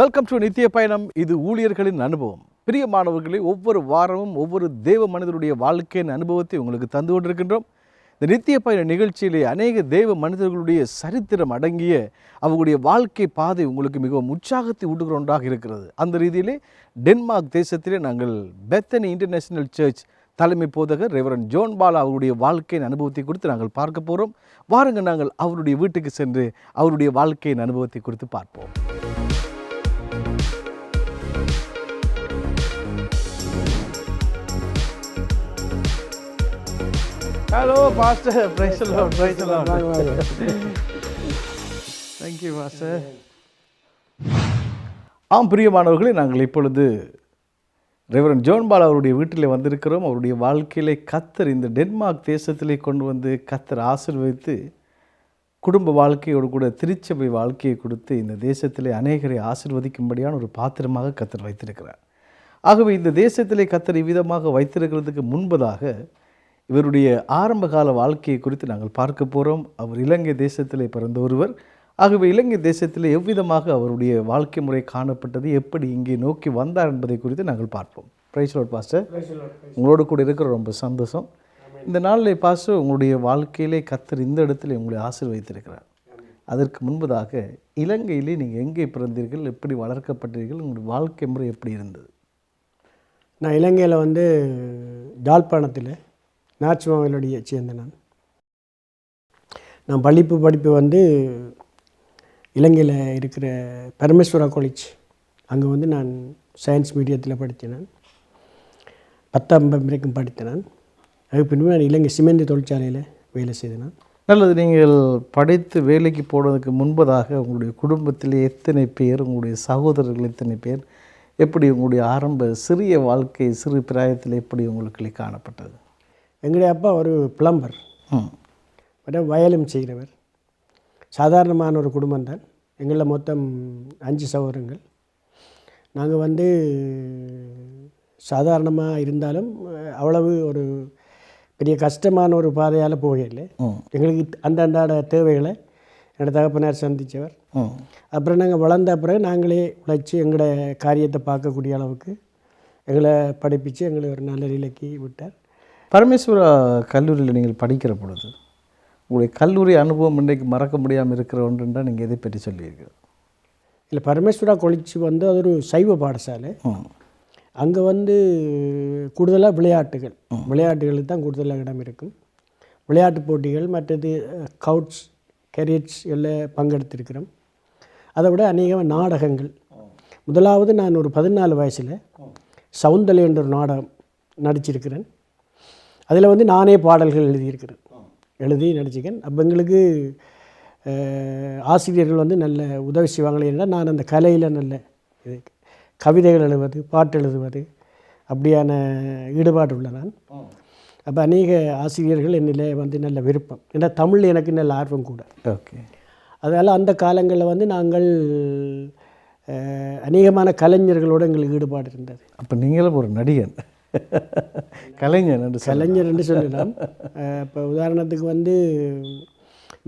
Welcome to நித்திய பயணம். இது ஊழியர்களின் அனுபவம். பிரியமானவர்களே, ஒவ்வொரு வாரமும் ஒவ்வொரு தேவ மனிதருடைய வாழ்க்கையின் அனுபவத்தை உங்களுக்கு தந்து கொண்டிருக்கின்றோம். இந்த நித்திய பயண நிகழ்ச்சியிலே அநேக தேவ மனிதர்களுடைய சரித்திரம் அடங்கிய அவர்களுடைய வாழ்க்கை பாதை உங்களுக்கு மிகவும் உற்சாகத்தை ஊட்டுகிற ஒன்றாக இருக்கிறது. அந்த ரீதியிலே டென்மார்க் தேசத்திலே நாங்கள் பெத்தனி இன்டர்நேஷனல் சர்ச் தலைமை போதகர் ரெவரண்ட் ஜோன் பாலா அவருடைய வாழ்க்கையின் அனுபவத்தை குறித்து நாங்கள் பார்க்க போகிறோம். வாருங்கள், நாங்கள் அவருடைய வீட்டுக்கு சென்று அவருடைய வாழ்க்கையின் அனுபவத்தை குறித்து பார்ப்போம். Hello, Pastor. Praise the Lord. Praise the Lord. Thank you, Pastor. பிரியமானவர்களே, நாங்கள் இப்பொழுது ரெவரண்ட் ஜோன் பால் அவருடைய வீட்டிலே வந்திருக்கிறோம். அவருடைய வாழ்க்கையிலே கத்தர் இந்த டென்மார்க் தேசத்திலே கொண்டு வந்து கத்தர் ஆசீர்வதித்து குடும்ப வாழ்க்கையோடு கூட திருச்சபை வாழ்க்கையை கொடுத்து இந்த தேசத்திலே அநேகரை ஆசீர்வதிக்கும்படியான ஒரு பாத்திரமாக கத்தர் வைத்திருக்கிறார். ஆகவே இந்த தேசத்திலே கத்தர் இவ்விதமாக வைத்திருக்கிறதுக்கு முன்பதாக இவருடைய ஆரம்பகால வாழ்க்கையை குறித்து நாங்கள் பார்க்க போகிறோம். அவர் இலங்கை தேசத்திலே பிறந்த ஒருவர். ஆகவே இலங்கை தேசத்தில் எவ்விதமாக அவருடைய வாழ்க்கை முறை காணப்பட்டது, எப்படி இங்கே நோக்கி வந்தார் என்பதை குறித்து நாங்கள் பார்ப்போம். Praise Lord pastor. உங்களோடு கூட இருக்கிற ரொம்ப சந்தோஷம். இந்த நாளில் பாஸ்டர், உங்களுடைய வாழ்க்கையிலே கத்தர் இந்த இடத்துல உங்களை ஆசீர்வதித்திருக்கிறார். அதற்கு முன்பதாக இலங்கையிலே நீங்கள் எங்கே பிறந்தீர்கள், எப்படி வளர்க்கப்பட்டீர்கள், உங்களுடைய வாழ்க்கை முறை எப்படி இருந்தது? நான் இலங்கையில் ஜாழ்ப்பாணத்தில் நாச்சுமாவிலுடைய சேர்ந்த நான் படிப்பு இலங்கையில் இருக்கிற பரமேஸ்வரா காலேஜ், அங்கே நான் சயின்ஸ் மீடியத்தில் படித்தேன். நான் 10ஆம் வரைக்கும் படித்தேன். நான் அதுக்கு பின்பு நான் இலங்கை சிமெண்ட் தொழிற்சாலையில் வேலை செய்தேன். நல்லது. நீங்கள் படித்து வேலைக்கு போனதுக்கு முன்பதாக உங்களுடைய குடும்பத்திலே எத்தனை பேர், உங்களுடைய சகோதரர்கள் எத்தனை பேர், எப்படி உங்களுடைய ஆரம்ப சிறிய வாழ்க்கை சிறு பிராயத்தில் எப்படி உங்களுக்கு காணப்பட்டது? எங்களுடைய அப்பா ஒரு பிளம்பர், வயலும் செய்கிறவர். சாதாரணமான ஒரு குடும்பம்தான். எங்களில் மொத்தம் 5 சகோதரங்கள். நாங்கள் சாதாரணமாக இருந்தாலும் அவ்வளவு ஒரு பெரிய கஷ்டமான ஒரு பாதையால் போகலை. எங்களுக்கு அந்தண்டாட தேவைகளை என்னோடய தகப்பனார் சந்தித்தவர். அப்புறம் நாங்கள் வளர்ந்த பிறகு நாங்களே உழைச்சி எங்களோட காரியத்தை பார்க்கக்கூடிய அளவுக்கு எங்களை படிப்பித்து எங்களை ஒரு நல்ல நிலைக்கு விட்டார். பரமேஸ்வரா கல்லூரியில் நீங்கள் படிக்கிற பொழுது உங்களுடைய கல்லூரி அனுபவம் இன்றைக்கு மறக்க முடியாமல் இருக்கிற ஒன்றுன்றா நீங்கள் எதை பற்றி சொல்லியிருக்கிறோம்? இல்லை, பரமேஸ்வரா காலேஜ் அது ஒரு சைவ பாடசாலை. அங்கே கூடுதலாக விளையாட்டுகளுக்கு தான் கூடுதலாக இடம் இருக்கும். விளையாட்டு போட்டிகள், மற்றது கவுட்ஸ், கேரியட்ஸ் எல்லாம் பங்கெடுத்திருக்கிறோம். அதை விட அநேக நாடகங்கள். முதலாவது நான் ஒரு 14 வயசில் சவுந்தலை என்ற ஒரு நாடகம் நடிச்சிருக்கிறேன். அதில் நானே பாடல்கள் எழுதி நடிச்சிக்கேன். அப்போ எங்களுக்கு ஆசிரியர்கள் நல்ல உதவி செய்வாங்களே என்றால் நான் அந்த கலையில் நல்ல இது கவிதைகள் எழுதுவது, பாட்டு எழுதுவது அப்படியான ஈடுபாடு உள்ள நான். அப்போ அநேக ஆசிரியர்கள் என்னில் நல்ல விருப்பம். ஏன்னா தமிழ் எனக்கு நல்ல ஆர்வம் கூட. ஓகே. அதனால் அந்த காலங்களில் நாங்கள் அநேகமான கலைஞர்களோடு எங்களுக்கு ஈடுபாடு இருந்தது. அப்போ நீங்களும் ஒரு நடிகன், கலைஞர் என்று சொல்லலாம். இப்போ உதாரணத்துக்கு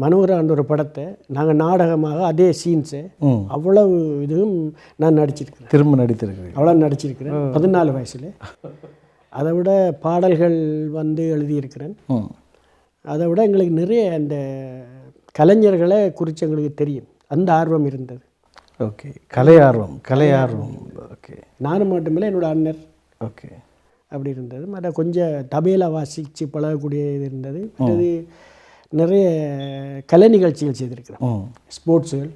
மனோகரான்ற ஒரு படத்தை நாங்கள் நாடகமாக அதே சீன்ஸை அவ்வளவு இதுவும் நான் நடிச்சிருக்கிறேன். திரும்ப நடித்திருக்கிறேன். அவ்வளோ நடிச்சிருக்கிறேன் 14 வயசில். அதை விட பாடல்கள் எழுதியிருக்கிறேன். அதை விட எங்களுக்கு நிறைய அந்த கலைஞர்களை குறித்து எங்களுக்கு தெரியும். அந்த ஆர்வம் இருந்தது. ஓகே. கலை ஆர்வம். ஓகே. நானும் மட்டுமில்லை, என்னோட அண்ணர். ஓகே. அப்படி இருந்தது. மற்ற கொஞ்சம் தபேலா வாசித்து பழகக்கூடிய இது இருந்தது. மற்றது நிறைய கலை நிகழ்ச்சிகள் செய்திருக்கிறோம். ஸ்போர்ட்ஸுகள்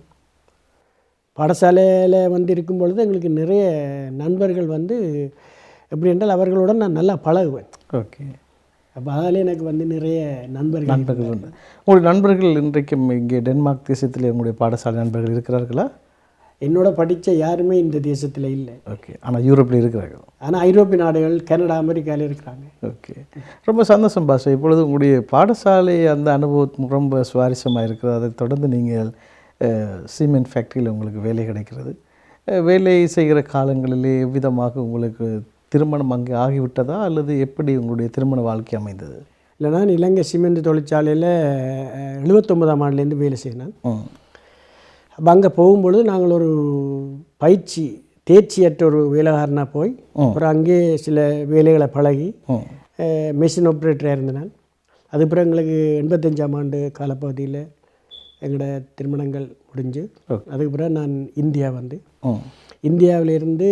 பாடசாலையில் இருக்கும் பொழுது எங்களுக்கு நிறைய நண்பர்கள் எப்படி என்றால் அவர்களுடன் நான் நல்லா பழகுவேன். ஓகே. அப்போ அதில் எனக்கு நிறைய நண்பர்கள் உண்டு. உங்களுடைய நண்பர்கள் இன்றைக்கும் இங்கே டென்மார்க் தேசத்தில் உங்களுடைய பாடசாலை நண்பர்கள் இருக்கிறார்களா? என்னோட படித்த யாருமே இந்த தேசத்தில் இல்லை. ஓகே. ஆனால் யூரோப்பில் இருக்கிறார்கள். ஆனால் ஐரோப்பிய நாடுகள், கனடா, அமெரிக்காவில் இருக்கிறாங்க. ஓகே. ரொம்ப சந்தோஷம் பாஷா. இப்பொழுது உங்களுடைய பாடசாலை அந்த அனுபவம் ரொம்ப சுவாரஸ்யமாக இருக்கிறது. அதை தொடர்ந்து நீங்கள் சிமெண்ட் ஃபேக்ட்ரியில் உங்களுக்கு வேலை கிடைக்கிறது. வேலை செய்கிற காலங்களிலே எவ்விதமாக உங்களுக்கு திருமணம் அங்கே ஆகிவிட்டதா, அல்லது எப்படி உங்களுடைய திருமண வாழ்க்கை அமைந்தது? இல்லை, நான் இலங்கை சிமெண்ட் தொழிற்சாலையில் 79ஆம் ஆண்டுலேருந்து வேலை செய்தேன். அப்போ அங்கே போகும்பொழுது நாங்கள் ஒரு தேர்ச்சியற்ற ஒரு வேலைக்காரனாக போய் அப்புறம் அங்கே சில வேலைகளை பழகி மெஷின் ஆப்ரேட்டராக இருந்தேன் நான். அது பிறகு எங்களுக்கு 85ஆம் ஆண்டு காலப்பகுதியில் எங்களோட திருமணங்கள் முடிஞ்சு அதுக்கு பிறகு நான் இந்தியா வந்து இந்தியாவிலிருந்து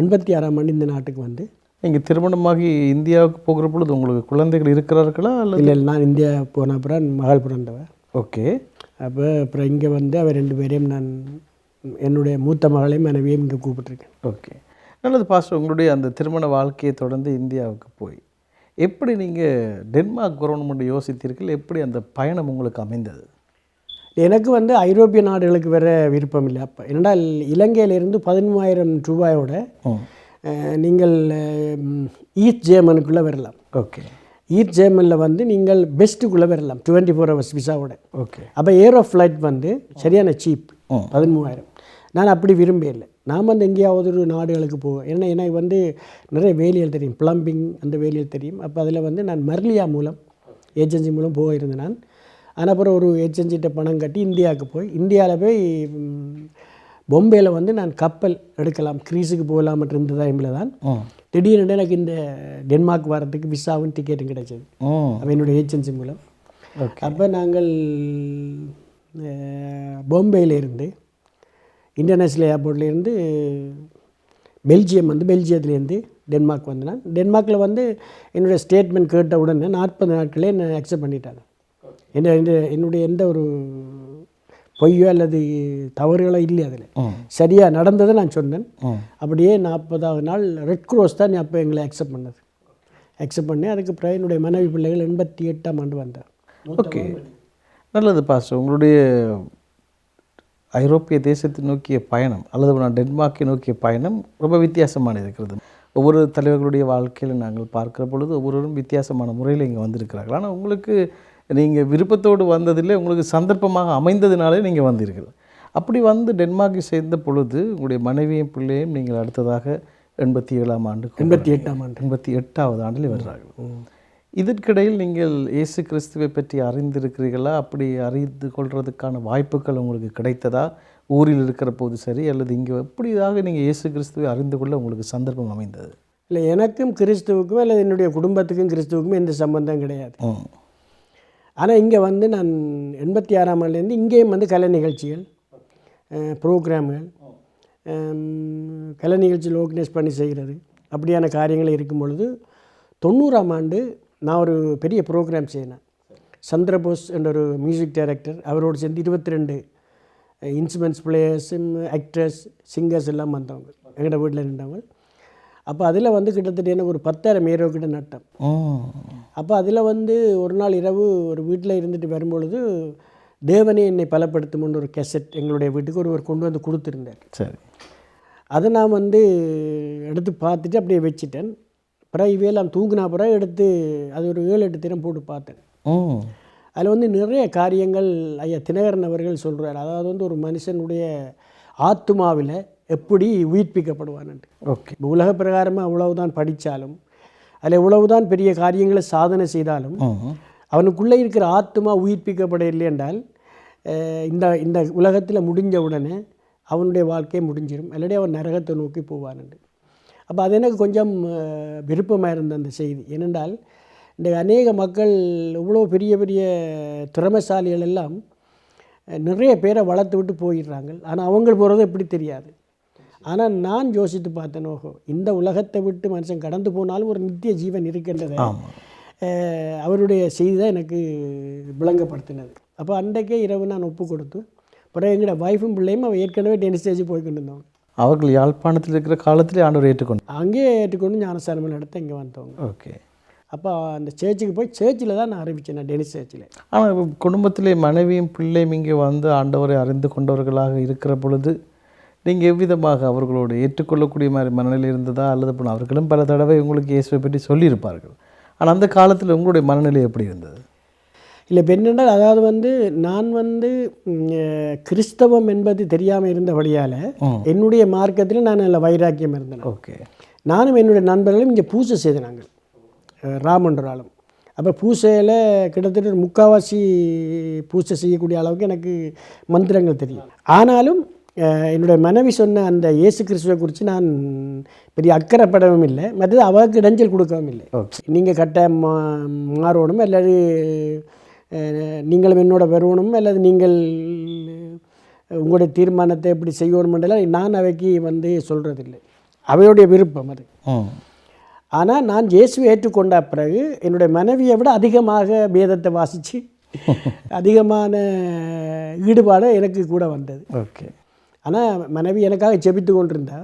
86ஆம் ஆண்டு இந்த நாட்டுக்கு வந்து. நீங்கள் திருமணமாகி இந்தியாவுக்கு போகிற பொழுது உங்களுக்கு குழந்தைகள் இருக்கிறார்களா அல்லது? இல்லை, நான் இந்தியா போன அப்புறம் மகள் பிறந்தவன். ஓகே. அப்புறம் இங்கே வந்து அவர் 2 பேரையும் நான் என்னுடைய மூத்த மகளையும் மனைவியையும் இங்கே கூப்பிட்டுருக்கேன். ஓகே, நல்லது பாஸ்டர். உங்களுடைய அந்த திருமண வாழ்க்கையை தொடர்ந்து இந்தியாவுக்கு போய் எப்படி நீங்கள் டென்மார்க் கவர்மெண்ட் யோசித்தீர்கள்? எப்படி அந்த பயணம் உங்களுக்கு அமைந்தது? எனக்கு வந்து ஐரோப்பிய நாடுகளுக்கு வேற விருப்பம் இல்லை அப்போ. ஏனென்றால் இலங்கையிலிருந்து 13,000 ரூபாயோட நீங்கள் ஈஸ்ட் ஜெர்மனுக்குள்ளே வரலாம். ஓகே. ஈஸ்ட் ஜெர்மனில் வந்து நீங்கள் பெஸ்ட்டுக்குள்ளே வரலாம் 24 ஹவர்ஸ் விசாவோட. ஓகே. அப்போ ஏரோ ஃப்ளைட் வந்து சரியான சீப் 13,000. நான் அப்படி விரும்பல. நான் வந்து எங்கேயாவது ஒரு நாடுகளுக்கு போவேன். ஏன்னா எனக்கு வந்து நிறைய வேலைகள் தெரியும், ப்ளம்பிங் அந்த வேலைகள் தெரியும். அப்போ அதில் வந்து நான் மர்லியா மூலம் ஏஜென்சி மூலம் போயிருந்தேன் நான். ஆனால் அப்புறம் ஒரு ஏஜென்சிகிட்ட பணம் கட்டி இந்தியாவுக்கு போய் இந்தியாவில் போய் பொம்பேயில் வந்து நான் கப்பல் எடுக்கலாம் க்ரீஸுக்கு போகலாம்ன்ற இந்த டைமில் தான் திடீர்னு எனக்கு இந்த டென்மார்க் வரதுக்கு விசாவும் டிக்கெட்டும் கிடைச்சது. அப்போ என்னுடைய ஏஜென்சி மூலம். அப்போ நாங்கள் பாம்பேயிலேருந்து இன்டர்நேஷ்னல் ஏர்போர்ட்லேருந்து பெல்ஜியம் வந்து பெல்ஜியத்துலேருந்து டென்மார்க் வந்து நான் டென்மார்க்கில் வந்து என்னுடைய ஸ்டேட்மெண்ட் கேட்ட உடனே 40 நாட்களே என்னை அக்செப்ட் பண்ணிட்டாங்க. என்னுடைய எந்த ஒரு பொய்யோ அல்லது தவறுகளோ இல்லை, அதில் சரியாக நடந்ததை நான் சொன்னேன். அப்படியே 40ஆவது நாள் ரெட் க்ராஸ் தான் அப்போ எங்களை அக்செப்ட் பண்ணது. அக்செப்ட் பண்ணி அதுக்கு பிறகு என்னுடைய மனைவி பிள்ளைகள் 88ஆம் ஆண்டு வந்தார். ஓகே, நல்லது பாஸ்டர். உங்களுடைய ஐரோப்பிய தேசத்தை நோக்கிய பயணம் அல்லது நான் டென்மார்க்கை நோக்கிய பயணம் ரொம்ப வித்தியாசமான இருக்கிறது. ஒவ்வொரு தலைவர்களுடைய வாழ்க்கையில் நாங்கள் பார்க்குற பொழுது ஒவ்வொருவரும் வித்தியாசமான முறையில் இங்கே வந்திருக்கிறார்கள். ஆனால் உங்களுக்கு நீங்கள் விருப்பத்தோடு வந்ததில்லை, உங்களுக்கு சந்தர்ப்பமாக அமைந்ததினாலே நீங்கள் வந்தீர்கள். அப்படி வந்து டென்மார்க்கை சேர்ந்த பொழுது உங்களுடைய மனைவியும் பிள்ளையும் நீங்கள் அடுத்ததாக 87ஆம் ஆண்டு 88வது ஆண்டில் வர்றார்கள். இதற்கிடையில் நீங்கள் இயேசு கிறிஸ்துவை பற்றி அறிந்திருக்கிறீர்களா? அப்படி அறிந்து கொள்வதற்கான வாய்ப்புகள் உங்களுக்கு கிடைத்ததா? ஊரில் இருக்கிற போது சரி அல்லது இங்கே எப்படியாக நீங்கள் இயேசு கிறிஸ்துவை அறிந்து கொள்ள உங்களுக்கு சந்தர்ப்பம் அமைந்தது? இல்லை, எனக்கும் கிறிஸ்துவுக்கும் அல்லது என்னுடைய குடும்பத்துக்கும் கிறிஸ்துவுக்கும் எந்த சம்பந்தம் கிடையாது. ஆனால் இங்கே வந்து நான் 86ஆம் ஆண்டுலேருந்து இங்கேயும் வந்து கலை நிகழ்ச்சிகள் ப்ரோக்ராம்கள் கலை நிகழ்ச்சியில் ஆர்கனைஸ் பண்ணி செய்கிறது அப்படியான காரியங்கள் இருக்கும் பொழுது 90ஆம் ஆண்டு நான் ஒரு பெரிய ப்ரோக்ராம் செய்யினேன். சந்திரபோஸ் என்ற ஒரு மியூசிக் டைரக்டர் அவரோடு சேர்ந்து 22 இன்ஸ்ட்ருமெண்ட்ஸ் பிளேயர்ஸும் ஆக்டர்ஸ் சிங்கர்ஸ் எல்லாம் வந்தவங்க எங்கள்கிட்ட வீட்டில் இருந்தவங்க. அப்போ அதில் வந்து கிட்டத்தட்ட எனக்கு ஒரு 10,000 ஏரோ கிட்ட நட்டம். அப்போ அதில் வந்து ஒரு நாள் இரவு ஒரு வீட்டில் இருந்துட்டு வரும்பொழுது தேவனே என்னை பலப்படுத்தும்னு ஒரு கேசட் எங்களுடைய வீட்டுக்கு ஒருவர் கொண்டு வந்து கொடுத்துருந்தார். சரி, அதை நான் வந்து எடுத்து பார்த்துட்டு அப்படியே வச்சுட்டேன். பிறகு இவையெல்லாம் தூங்கினா பிறகு எடுத்து அது ஒரு 7-8 தினம் போட்டு பார்த்தேன். அதில் வந்து நிறைய காரியங்கள் ஐயா தினகரன் அவர்கள் சொல்கிறார். அதாவது வந்து ஒரு மனுஷனுடைய ஆத்மாவில் எப்படி உயிர்ப்பிக்கப்படுவான்ட்டு. ஓகே, உலக பிரகாரமாக அவ்வளவுதான் படித்தாலும் அதில் எவ்வளவுதான் பெரிய காரியங்களை சாதனை செய்தாலும் அவனுக்குள்ளே இருக்கிற ஆத்மா உயிர்ப்பிக்கப்படவில்லை என்றால் இந்த இந்த உலகத்தில் முடிஞ்ச உடனே அவனுடைய வாழ்க்கையை முடிஞ்சிடும், இல்லாட்டி அவன் நரகத்தை நோக்கி போவான்ண்டு. அப்போ அது எனக்கு கொஞ்சம் விருப்பமாக இருந்த அந்த செய்தி. ஏனென்றால் இந்த அநேக மக்கள் இவ்வளோ பெரிய பெரிய திறமைசாலிகள் எல்லாம் நிறைய பேரை வளர்த்து விட்டு போயிடுறாங்க. ஆனால் அவங்க போகிறது எப்படி தெரியாது. ஆனால் நான் யோசித்து பார்த்தேன், ஓஹோ இந்த உலகத்தை விட்டு மனுஷன் கடந்து போனாலும் ஒரு நித்திய ஜீவன் இருக்கின்றது. அவருடைய செய்தி தான் எனக்கு விளங்கப்படுத்தினது. அப்போ அன்றைக்கே இரவு நான் ஒப்பு கொடுத்து பிறகு எங்களோட வைஃபும் பிள்ளையும் அவள் ஏற்கனவே டென்னிஸ் ஸ்டேஜ் போய்கொண்டு இருந்தவங்க. அவர்கள் யாழ்ப்பாணத்தில் இருக்கிற காலத்திலே ஆண்டவர் ஏற்றுக்கொண்டு அங்கேயே ஏற்றுக்கொண்டு ஞானஸ்தானம் எடுத்து இங்கே வந்தவங்க. ஓகே, அப்போ அந்த சேர்ச்சுக்கு போய் சேர்ச்சில் தான் நான் ஆரம்பித்தேன், நான் டென்னிஸ் சேர்ச்சில். ஆனால் குடும்பத்திலே மனைவியும் பிள்ளையும் இங்கே வந்து ஆண்டவரை அறிந்து கொண்டவர்களாக இருக்கிற பொழுது நீங்கள் எவ்விதமாக அவர்களோடு ஏற்றுக்கொள்ளக்கூடிய மாதிரி மனநிலை இருந்ததா? அல்லது போனால் அவர்களும் பல தடவை உங்களுக்கு இயேசுவை பற்றி சொல்லியிருப்பார்கள். ஆனால் அந்த காலத்தில் உங்களுடைய மனநிலை எப்படி இருந்தது? இல்லை, பெண்ணென்றால் அதாவது வந்து நான் வந்து கிறிஸ்தவம் என்பது தெரியாமல் இருந்தபடியால் என்னுடைய மார்க்கத்தில் நான் நல்ல வைராக்கியம் இருந்தேன். ஓகே, நானும் என்னுடைய நண்பர்களும் இங்கே பூஜை செய்த நாங்கள் ராமன்றராலும். அப்போ பூஜையில் கிட்டத்தட்ட ஒரு 3/4 பூஜை செய்யக்கூடிய அளவுக்கு எனக்கு மந்திரங்கள் தெரியும். ஆனாலும் என்னுடைய மனைவி சொன்ன அந்த இயேசு கிறிஸ்துவை குறித்து நான் பெரிய அக்கறைப்படவும் இல்லை, மற்றது அவருக்கு இடைஞ்சல் கொடுக்கவும் இல்லை. நீங்கள் மாறணும் அல்லது நீங்களும் என்னோட வரணும் அல்லது நீங்கள் உங்களுடைய தீர்மானத்தை எப்படி செய்யணுமென்றலாம் நான் அவைக்கு சொல்கிறதில்லை, அவையுடைய விருப்பம் அது. ஆனால் நான் இயேசுவை ஏற்றுக்கொண்ட பிறகு என்னுடைய மனைவியை விட அதிகமாக வேதத்தை வாசித்து அதிகமான ஈடுபாடு எனக்கு கூட வந்தது. ஓகே. ஆனால் மனைவி எனக்காக ஜெபித்து கொண்டிருந்தா,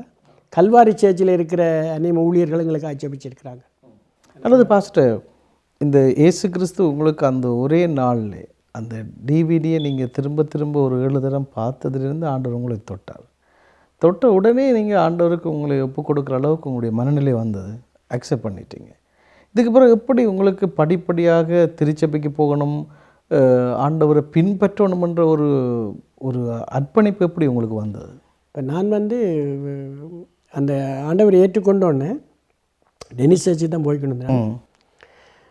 கல்வாரி சேர்ச்சில் இருக்கிற அநேக ஊழியர்கள் எங்களுக்காக ஜெபிச்சிருக்கிறாங்க. அல்லது பாஸ்டர், இந்த இயேசு கிறிஸ்து உங்களுக்கு அந்த ஒரே நாளில் அந்த டிவிடியை நீங்கள் திரும்ப திரும்ப ஒரு 7 தரம் பார்த்ததுலேருந்து ஆண்டவர் உங்களை தொட்ட உடனே நீங்கள் ஆண்டவருக்கு உங்களை ஒப்பு கொடுக்குற அளவுக்கு உங்களுடைய மனநிலை வந்தது, அக்செப்ட் பண்ணிட்டீங்க. இதுக்கு பிறகு எப்படி உங்களுக்கு படிப்படியாக திருச்சபைக்கு போகணும், ஆண்டவரை பின்பற்றணுமென்ற ஒரு ஒரு அர்ப்பணிப்பு எப்படி உங்களுக்கு வந்தது? இப்போ நான் அந்த ஆண்டவரை ஏற்றுக்கொண்டோன்னே டென்னிஸ் சர்ச்சுக்கு தான் போய்க்கணும்.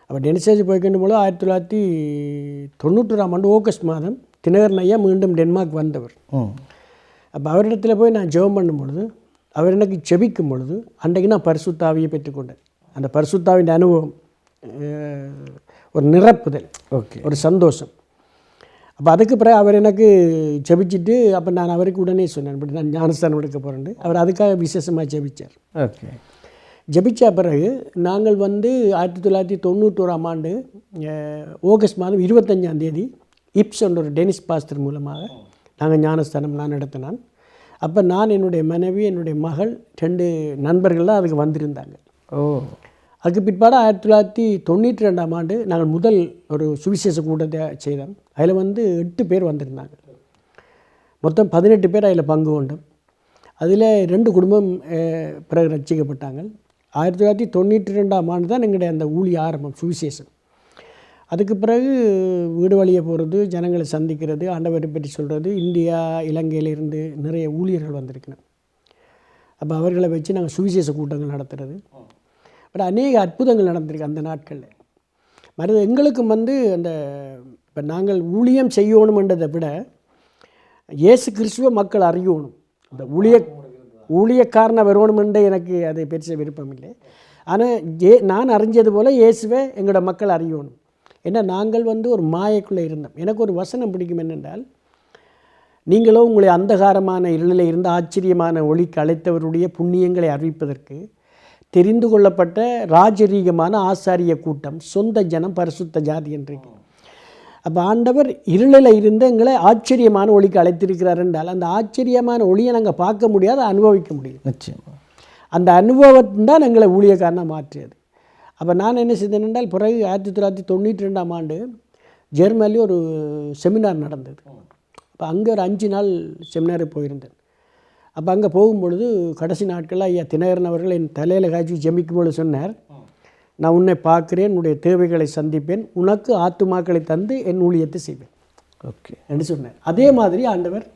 அப்போ டென்னிஸ் சர்ச்சு போய்க்கணும் போது 1991ஆம் ஆண்டு ஆகஸ்ட் மாதம் தினகரன் ஐயா மீண்டும் டென்மார்க் வந்தவர். அப்போ அவரிடத்தில் போய் நான் ஜெபம் பண்ணும்பொழுது, அவர் எனக்கு ஜெபிக்கும் பொழுது அன்றைக்கு நான் பரிசுத்தாவியை பெற்றுக்கொண்டேன். அந்த பரிசுத்தாவின் அனுபவம், ஒரு நிரப்புதல், ஓகே, ஒரு சந்தோஷம். அப்போ அதுக்கு பிறகு அவர் எனக்கு ஜெபிச்சுட்டு, அப்போ நான் அவருக்கு உடனே சொன்னேன், இப்படி நான் ஞானஸ்தானம் எடுக்க போகிறேன்னு. அவர் அதுக்காக விசேஷமாக ஜெபித்தார். ஓகே. ஜெபித்த பிறகு நாங்கள் 1991ஆம் ஆண்டு ஆகஸ்ட் மாதம் 25ஆம் தேதி இப்ஸ் என்ற ஒரு டென்னிஸ் பாஸ்டர் மூலமாக நாங்கள் ஞானஸ்தானம் நான் நடத்தினான். அப்போ நான், என்னுடைய மனைவி, என்னுடைய மகள், 2 நண்பர்கள் தான் அதுக்கு வந்திருந்தாங்க. அதுக்கு பிற்பாடு 1992ஆம் ஆண்டு நாங்கள் முதல் ஒரு சுவிசேஷ கூட்டத்தை செய்தோம். அதில் 8 பேர் வந்திருந்தாங்க. மொத்தம் 18 பேர் அதில் பங்கு கொண்டோம். அதில் 2 குடும்பம் பிறகு ரட்சிக்கப்பட்டாங்க. 1992ஆம் ஆண்டு தான் எங்களுடைய அந்த ஊழிய ஆரம்பம், சுவிசேஷம். அதுக்கு பிறகு வீடு வழியே போகிறது, ஜனங்களை சந்திக்கிறது, ஆண்டவரை பற்றி சொல்கிறது. இந்தியா, இலங்கையிலிருந்து நிறைய ஊழியர்கள் வந்திருக்கணும். அப்போ அவர்களை வச்சு நாங்கள் சுவிசேஷ கூட்டங்கள் நடத்துகிறது. பட் அநேக அற்புதங்கள் நடந்திருக்கு அந்த நாட்களில். மற்றது எங்களுக்கும் அந்த இப்போ நாங்கள் ஊழியம் செய்யணுமென்றதை விட இயேசு கிறிஸ்துவ மக்கள் அறியணும். அந்த ஊழியக்காரனை வரணுமென்று எனக்கு அது பெருச விருப்பம் இல்லை. ஆனால் நான் அறிஞ்சது போல் இயேசுவை எங்களோட மக்கள் அறியணும். ஏன்னா நாங்கள் ஒரு மாயக்குள்ளே இருந்தோம். எனக்கு ஒரு வசனம் பிடிக்கும் என்னென்றால், நீங்களோ உங்களை அந்தகாரமான இருளில் இருந்து ஆச்சரியமான ஒளிக்கு அழைத்தவருடைய புண்ணியங்களை அறிவிப்பதற்கு தெரிந்து கொள்ளப்பட்ட ராஜரீகமான ஆசாரிய கூட்டம், சொந்த ஜனம், பரிசுத்த ஜாதி என்றைக்கு. அப்போ ஆண்டவர் இருளில் இருந்து எங்களை ஆச்சரியமான ஒளிக்கு அழைத்திருக்கிறார் என்றால், அந்த ஆச்சரியமான ஒளியை நாங்கள் பார்க்க முடியாது, அனுபவிக்க முடியும். நிச்சயமாக அந்த அனுபவம் தான் எங்களை ஊழியக்காரனாக மாற்றியது. அப்போ நான் என்ன செய்தேன் என்றால், பிறகு 1992ஆம் ஆண்டு ஜெர்மனியில் ஒரு செமினார் நடந்தது. அப்போ அங்கே ஒரு 5 நாள் செமினாருக்கு போயிருந்தேன். அப்போ அங்கே போகும்பொழுது கடைசி நாட்களில் ஐயா தினகரன் அவர்கள் என் தலையில் காய்ச்சி ஜெபிக்கும்போது சொன்னார், நான் உன்னை பார்க்குறேன், உன்னுடைய தேவைகளை சந்திப்பேன், உனக்கு ஆத்துமாக்களை தந்து என் ஊழியத்தை செய்வேன், ஓகே என்று சொன்னார். அதே மாதிரி ஆண்டவர்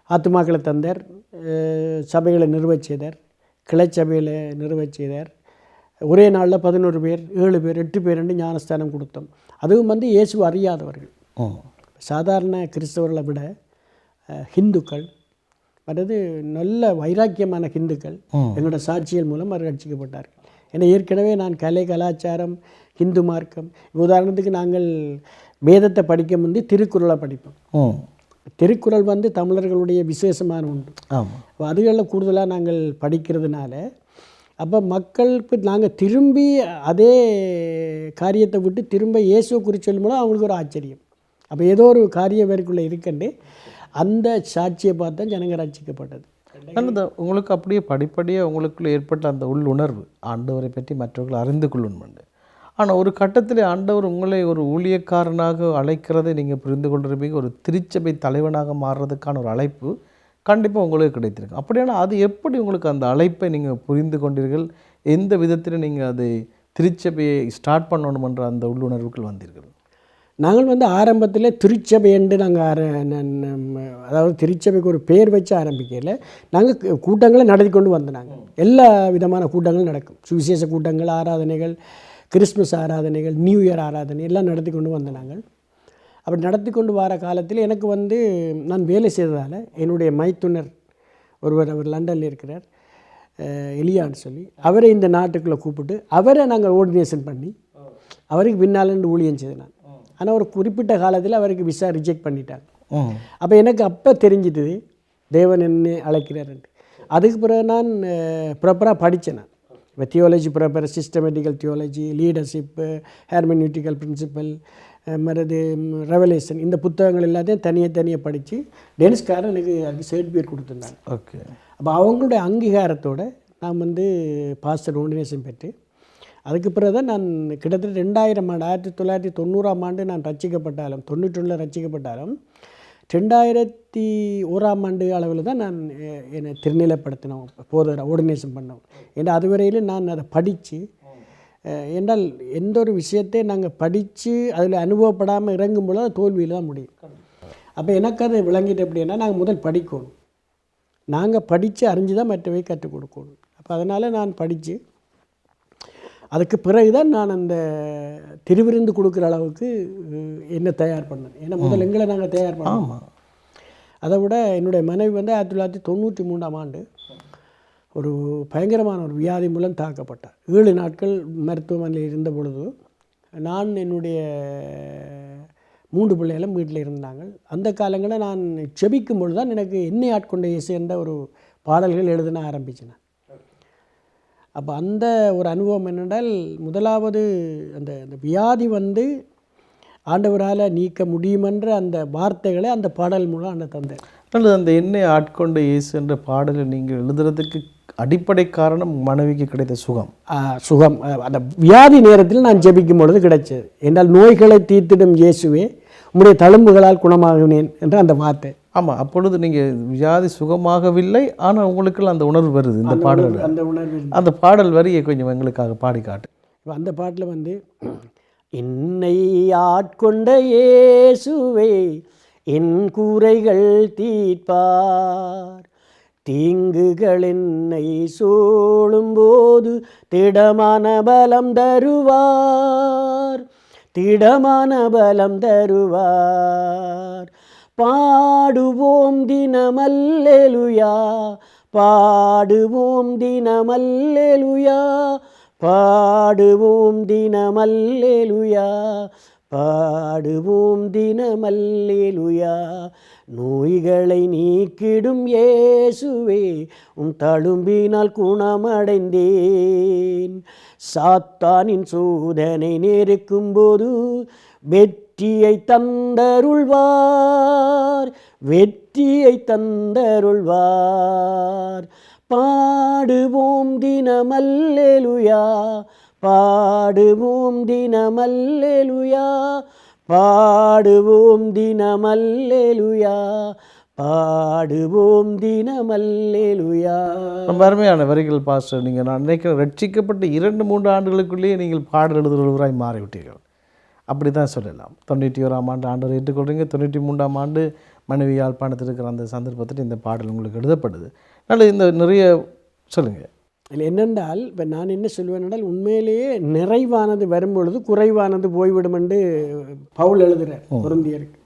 ஆத்துமாக்களை தந்தார், சபைகளை நிறுவச் செய்தார், கிளை சபையில் நிறுவச் செய்தார். ஒரே நாளில் 11 பேர், 7 பேர், 8 பேர் என்று ஞானஸ்தானம் கொடுத்தோம். அதுவும் இயேசு அறியாதவர்கள், சாதாரண கிறிஸ்தவர்களை விட ஹிந்துக்கள், மற்றது நல்ல வைராக்கியமான ஹிந்துக்கள் எங்களோட சாட்சியல் மூலம் அவர் ரட்சிக்கப்பட்டார்கள். ஏன்னா ஏற்கனவே நான் கலை, கலாச்சாரம், ஹிந்து மார்க்கம், உதாரணத்துக்கு நாங்கள் வேதத்தை படிக்க முந்தி திருக்குறளை படிப்போம். திருக்குறள் தமிழர்களுடைய விசேஷமான ஒன்று. அதுகளில் கூடுதலாக நாங்கள் படிக்கிறதுனால அப்போ மக்களுக்கு நாங்கள் திரும்பி அதே காரியத்தை விட்டு திரும்ப இயேசுவை குறித்து சொல்லும்போது அவங்களுக்கு ஒரு ஆச்சரியம். அப்போ ஏதோ ஒரு காரியம் வேறுக்குள்ளே இருக்கண்டு அந்த சாட்சியை பார்த்தா ஜனங்க ரட்சிக்கப்பட்டது. நல்லது. உங்களுக்கு அப்படியே படிப்படியாக உங்களுக்குள்ளே ஏற்பட்ட அந்த உள்ளுணர்வு ஆண்டவரை பற்றி மற்றவர்கள் அறிந்து கொள்ளணும்னு. ஆனால் ஒரு கட்டத்தில் ஆண்டவர் உங்களை ஒரு ஊழியக்காரனாக அழைக்கிறதை நீங்கள் புரிந்து கொண்டிருப்பீங்க. ஒரு திருச்சபை தலைவனாக மாறுறதுக்கான ஒரு அழைப்பு கண்டிப்பாக உங்களுக்கு கிடைத்திருக்கு. அப்படியான அது எப்படி உங்களுக்கு அந்த அழைப்பை நீங்கள் புரிந்து கொண்டீர்கள்? எந்த விதத்தில் நீங்கள் அதை திருச்சபையை ஸ்டார்ட் பண்ணணுமென்ற அந்த உள்ளுணர்வுகள் வந்தீர்கள்? நாங்கள் ஆரம்பத்தில் திருச்சபை என்று நாங்கள் அதாவது திருச்சபைக்கு ஒரு பேர் வச்சு ஆரம்பிக்கல. நாங்கள் கூட்டங்களை நடத்தி கொண்டு வந்தோம். எல்லா விதமான கூட்டங்களும் நடக்கும். சுவிசேஷ கூட்டங்கள், ஆராதனைகள், கிறிஸ்மஸ் ஆராதனைகள், நியூ இயர் ஆராதனை எல்லாம் நடத்தி கொண்டு வந்தோம். அப்படி நடத்தி கொண்டு வர காலத்தில் எனக்கு வந்து நான் வேலை செய்ததால் என்னுடைய மைத்துனர் ஒருவர், அவர் லண்டனில் இருக்கிறார், எலியான்னு சொல்லி, அவரை இந்த நாட்டுக்குள்ளே கூப்பிட்டு அவரை நாங்கள் ஆர்டினேஷன் பண்ணி அவருக்கு பின்னாலண்டு ஊழியம் செய்தேன் நான். ஆனால் ஒரு குறிப்பிட்ட காலத்தில் அவருக்கு விசா ரிஜெக்ட் பண்ணிட்டாங்க. அப்போ எனக்கு அப்போ தெரிஞ்சிட்டது தேவன் என்னை அழைக்கிறாருன்ட்டு. அதுக்கு பிறகு நான் ப்ராப்பராக படித்தேன். நான் இப்போ theology proper, systematical theology, leadership, ஹேர்மெனியூட்டிக்கல் principal, மறுது revelation, இந்த புத்தகங்கள் எல்லாத்தையும் தனியாக படித்து டெனிஸ்காரன் எனக்கு அதுக்கு சர்டிஃபிகேட் கொடுத்துருந்தாங்க. ஓகே. அப்போ அவங்களுடைய அங்கீகாரத்தோடு நான் வந்து பாஸ்டர் ஆர்டினேஷன் பெற்று அதுக்கு பிறகு தான் நான் கிட்டத்தட்ட 2000 ஆண்டு 1990ஆம் ஆண்டு நான் ரட்சிக்கப்பட்டாலும், 91 ரட்சிக்கப்பட்டாலும் 2001ஆம் ஆண்டு அளவில் தான் நான் என்னை திருநிலைப்படுத்தினோம், போதர் ஆர்டினேஷன் பண்ணோம். ஏன்னா அதுவரையிலும் நான் அதை படித்து, என்றால் எந்த ஒரு விஷயத்தை நாங்கள் படித்து அதில் அனுபவப்படாமல் இறங்கும்போது அது தோல்வியில் தான் முடியும். அப்போ எனக்கு அது விளங்கிட்டு எப்படின்னா, நாங்கள் முதல் படிக்கணும், நாங்கள் படித்து அறிஞ்சு தான் மற்றவை கற்றுக் கொடுக்கணும். அப்போ அதனால் நான் படித்து அதுக்கு பிறகு தான் நான் அந்த திருவிருந்து கொடுக்குற அளவுக்கு என்ன தயார் பண்ணேன். ஏன்னா முதல் எங்களை நாங்கள் தயார் பண்ணோம். அதை விட என்னுடைய மனைவி வந்து 1993ஆம் ஆண்டு ஒரு பயங்கரமான ஒரு வியாதி மூலம் தாக்கப்பட்டார். 7 நாட்கள் மருத்துவமனையில் இருந்த பொழுது நான் என்னுடைய 3 பிள்ளைகளும் வீட்டில் இருந்தாங்க. அந்த காலங்களில் நான் செபிக்கும் பொழுது தான் எனக்கு என்னை ஆட்கொண்ட இயேசு என்ற ஒரு பாடல்கள் எழுதின ஆரம்பிச்சேன். அப்போ அந்த ஒரு அனுபவம் என்னென்றால், முதலாவது அந்த வியாதி வந்து ஆண்டவரால் நீக்க முடியுமென்ற அந்த வார்த்தைகளை அந்த பாடல் மூலம் அந்த தந்தார். அல்லது அந்த என்னை ஆட்கொண்ட இயேசு என்ற பாடலை நீங்கள் எழுதுறதுக்கு அடிப்படை காரணம் மனைவிக்கு கிடைத்த சுகம். அந்த வியாதி நேரத்தில் நான் ஜெபிக்கும் பொழுது கிடைச்சது. என்றால் நோய்களை தீர்த்திடும் இயேசுவே உம்முடைய தழும்புகளால் குணமாகினேன் என்ற அந்த வார்த்தை. ஆமாம், அப்பொழுது நீங்கள் வியாதி சுகமாகவில்லை, ஆனால் உங்களுக்குள்ள அந்த உணர்வு வருது. இந்த பாடல், அந்த பாடல் வரியை கொஞ்சம் எங்களுக்காக பாடி காட்டு. அந்த பாட்டில் வந்து, என்னை ஆட்கொண்ட இயேசுவே என் கூரைகள் தீர்ப்பார், தீங்குகள் என்னை சூழும்போது திடமான பலம் தருவார், திடமான பலம் தருவார். பாடுவோம் தினமல்லேலுயா, பாடுவோம் தினமல்லேலுயா, பாடுவோம் தினமல்லேலுயா, பாடுவோம் தினமல்லேலுயா. நோய்களை நீக்கிடும் இயேசுவே உம் தழும்பினால் குணமடைந்தேன், சாத்தானின் சோதனை நெருக்கும்போது வெற்றியை தந்தருள்வார், வெற்றியை தந்தருள்வார். பாடுவோம் தினமல்லேலுயா, பாடுவோம் தினமல்லேலுயா, பாடுவோம் தினமல்லேலுயா, பாடுவோம் தினமல்லேலுயா. ரொம்ப அருமையான வரிகள் பாஸ்டர். நீங்கள் நான் நினைக்கிறேன் ரட்சிக்கப்பட்ட 2-3 ஆண்டுகளுக்குள்ளேயே நீங்கள் பாடல் எழுதுகிறவராய் மாறிவிட்டீர்கள், அப்படி தான் சொல்லலாம். 91ஆம் ஆண்டு ஆண்டவர் ஏற்றுக்கொள்கிறீங்க, 93ஆம் ஆண்டு மனைவி யாழ்ப்பாணத்தில் இருக்கிற அந்த சந்தர்ப்பத்தில் இந்த பாடல் உங்களுக்கு எழுதப்படுது. நல்ல இந்த நிறைய சொல்லுங்கள். இல்லை என்னென்றால், இப்போ நான் என்ன சொல்லுவேன் என்றால், உண்மையிலேயே நிறைவானது வரும்பொழுது குறைவானது போய்விடும் என்று பவுல் எழுதுகிறார் கொரிந்தியருக்கு.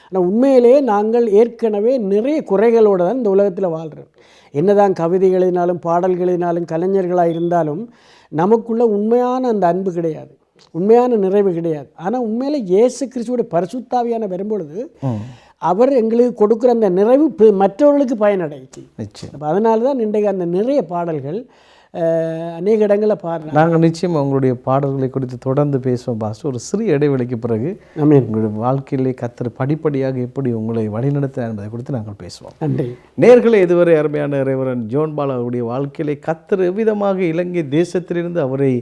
ஆனால் உண்மையிலேயே நாங்கள் ஏற்கனவே நிறைய குறைகளோடு தான் இந்த உலகத்தில் வாழ்கிறோம். என்னதான் கவிதைகளினாலும் பாடல்களினாலும் கலைஞர்களாக இருந்தாலும் நமக்குள்ள உண்மையான அந்த அன்பு கிடையாது, உண்மையான நிறைவு கிடையாது. ஆனால் உண்மையிலே இயேசு கிறிஸ்துவோட பரிசுத்தாவியான வரும்பொழுது அவர் எங்களுக்கு கொடுக்குற அந்த நிறைவு மற்றவர்களுக்கு பயனடைச்சு. அப்போ அதனால தான் இன்றைக்கு அந்த நிறைய பாடல்கள் அநேக இடங்களில் பாடுறோம். நாங்கள் நிச்சயம் உங்களுடைய பாடல்களை குறித்து தொடர்ந்து பேசுவோம் பாஸ்டர். ஒரு சிறிய இடைவெளிக்கு பிறகு உங்களுடைய வாழ்க்கையிலே கர்த்தர் படிப்படியாக எப்படி உங்களை வழிநடத்த என்பதை குறித்து நாங்கள் பேசுவோம். நன்றி நேயர்களே. இதுவரை அருமையான ரெவரண்ட் ஜோன் பால் அவருடைய வாழ்க்கையிலே கர்த்தர் எவ்விதமாக இலங்கை தேசத்திலிருந்து அவரை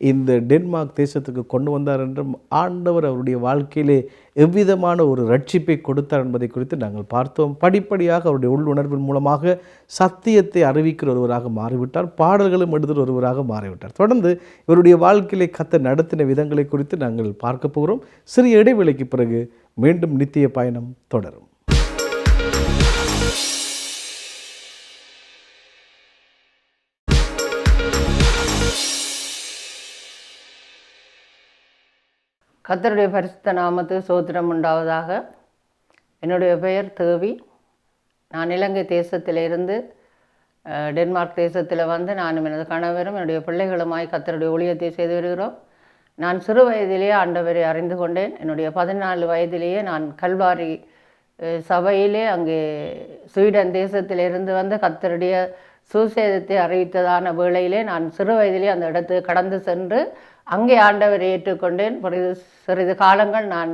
இந்த டென்மார்க் தேசத்துக்கு கொண்டு வந்தார் என்றும், ஆண்டவர் அவருடைய வாழ்க்கையிலே எவ்விதமான ஒரு ரட்சிப்பை கொடுத்தார் என்பதை குறித்து நாங்கள் பார்த்தோம். படிப்படியாக அவருடைய உள்ளுணர்வின் மூலமாக சத்தியத்தை அறிவிக்கிற ஒருவராக மாறிவிட்டார், பாடல்களும் எழுதுகிற ஒருவராக மாறிவிட்டார். தொடர்ந்து இவருடைய வாழ்க்கையிலே கர்த்தர் நடத்தின விதங்களை குறித்து நாங்கள் பார்க்க போகிறோம். சிறிய இடைவெளிக்கு பிறகு மீண்டும் நித்திய பயணம் தொடரும். கர்த்தருடைய பரிசுத்த நாமத்துக்கு ஸ்தோத்திரம் உண்டாவதாக. என்னுடைய பெயர் தேவி. நான் இலங்கை தேசத்திலிருந்து டென்மார்க் தேசத்தில் வந்து நானும் எனது கணவரும் என்னுடைய பிள்ளைகளுமாய் கர்த்தருடைய ஊழியத்தை செய்து வருகிறோம். நான் சிறு வயதிலேயே ஆண்டவரை அறிந்து கொண்டேன். என்னுடைய 14 வயதிலேயே நான் கல்வாரி சபையிலே அங்கே ஸ்வீடன் தேசத்திலிருந்து வந்து கர்த்தருடைய சுசேதத்தை அறிவித்ததான வேளையிலே நான் சிறு வயதிலே அந்த இடத்துக்கு கடந்து சென்று அங்கே ஆண்டவரை ஏற்றுக்கொண்டேன். சிறிது காலங்கள் நான்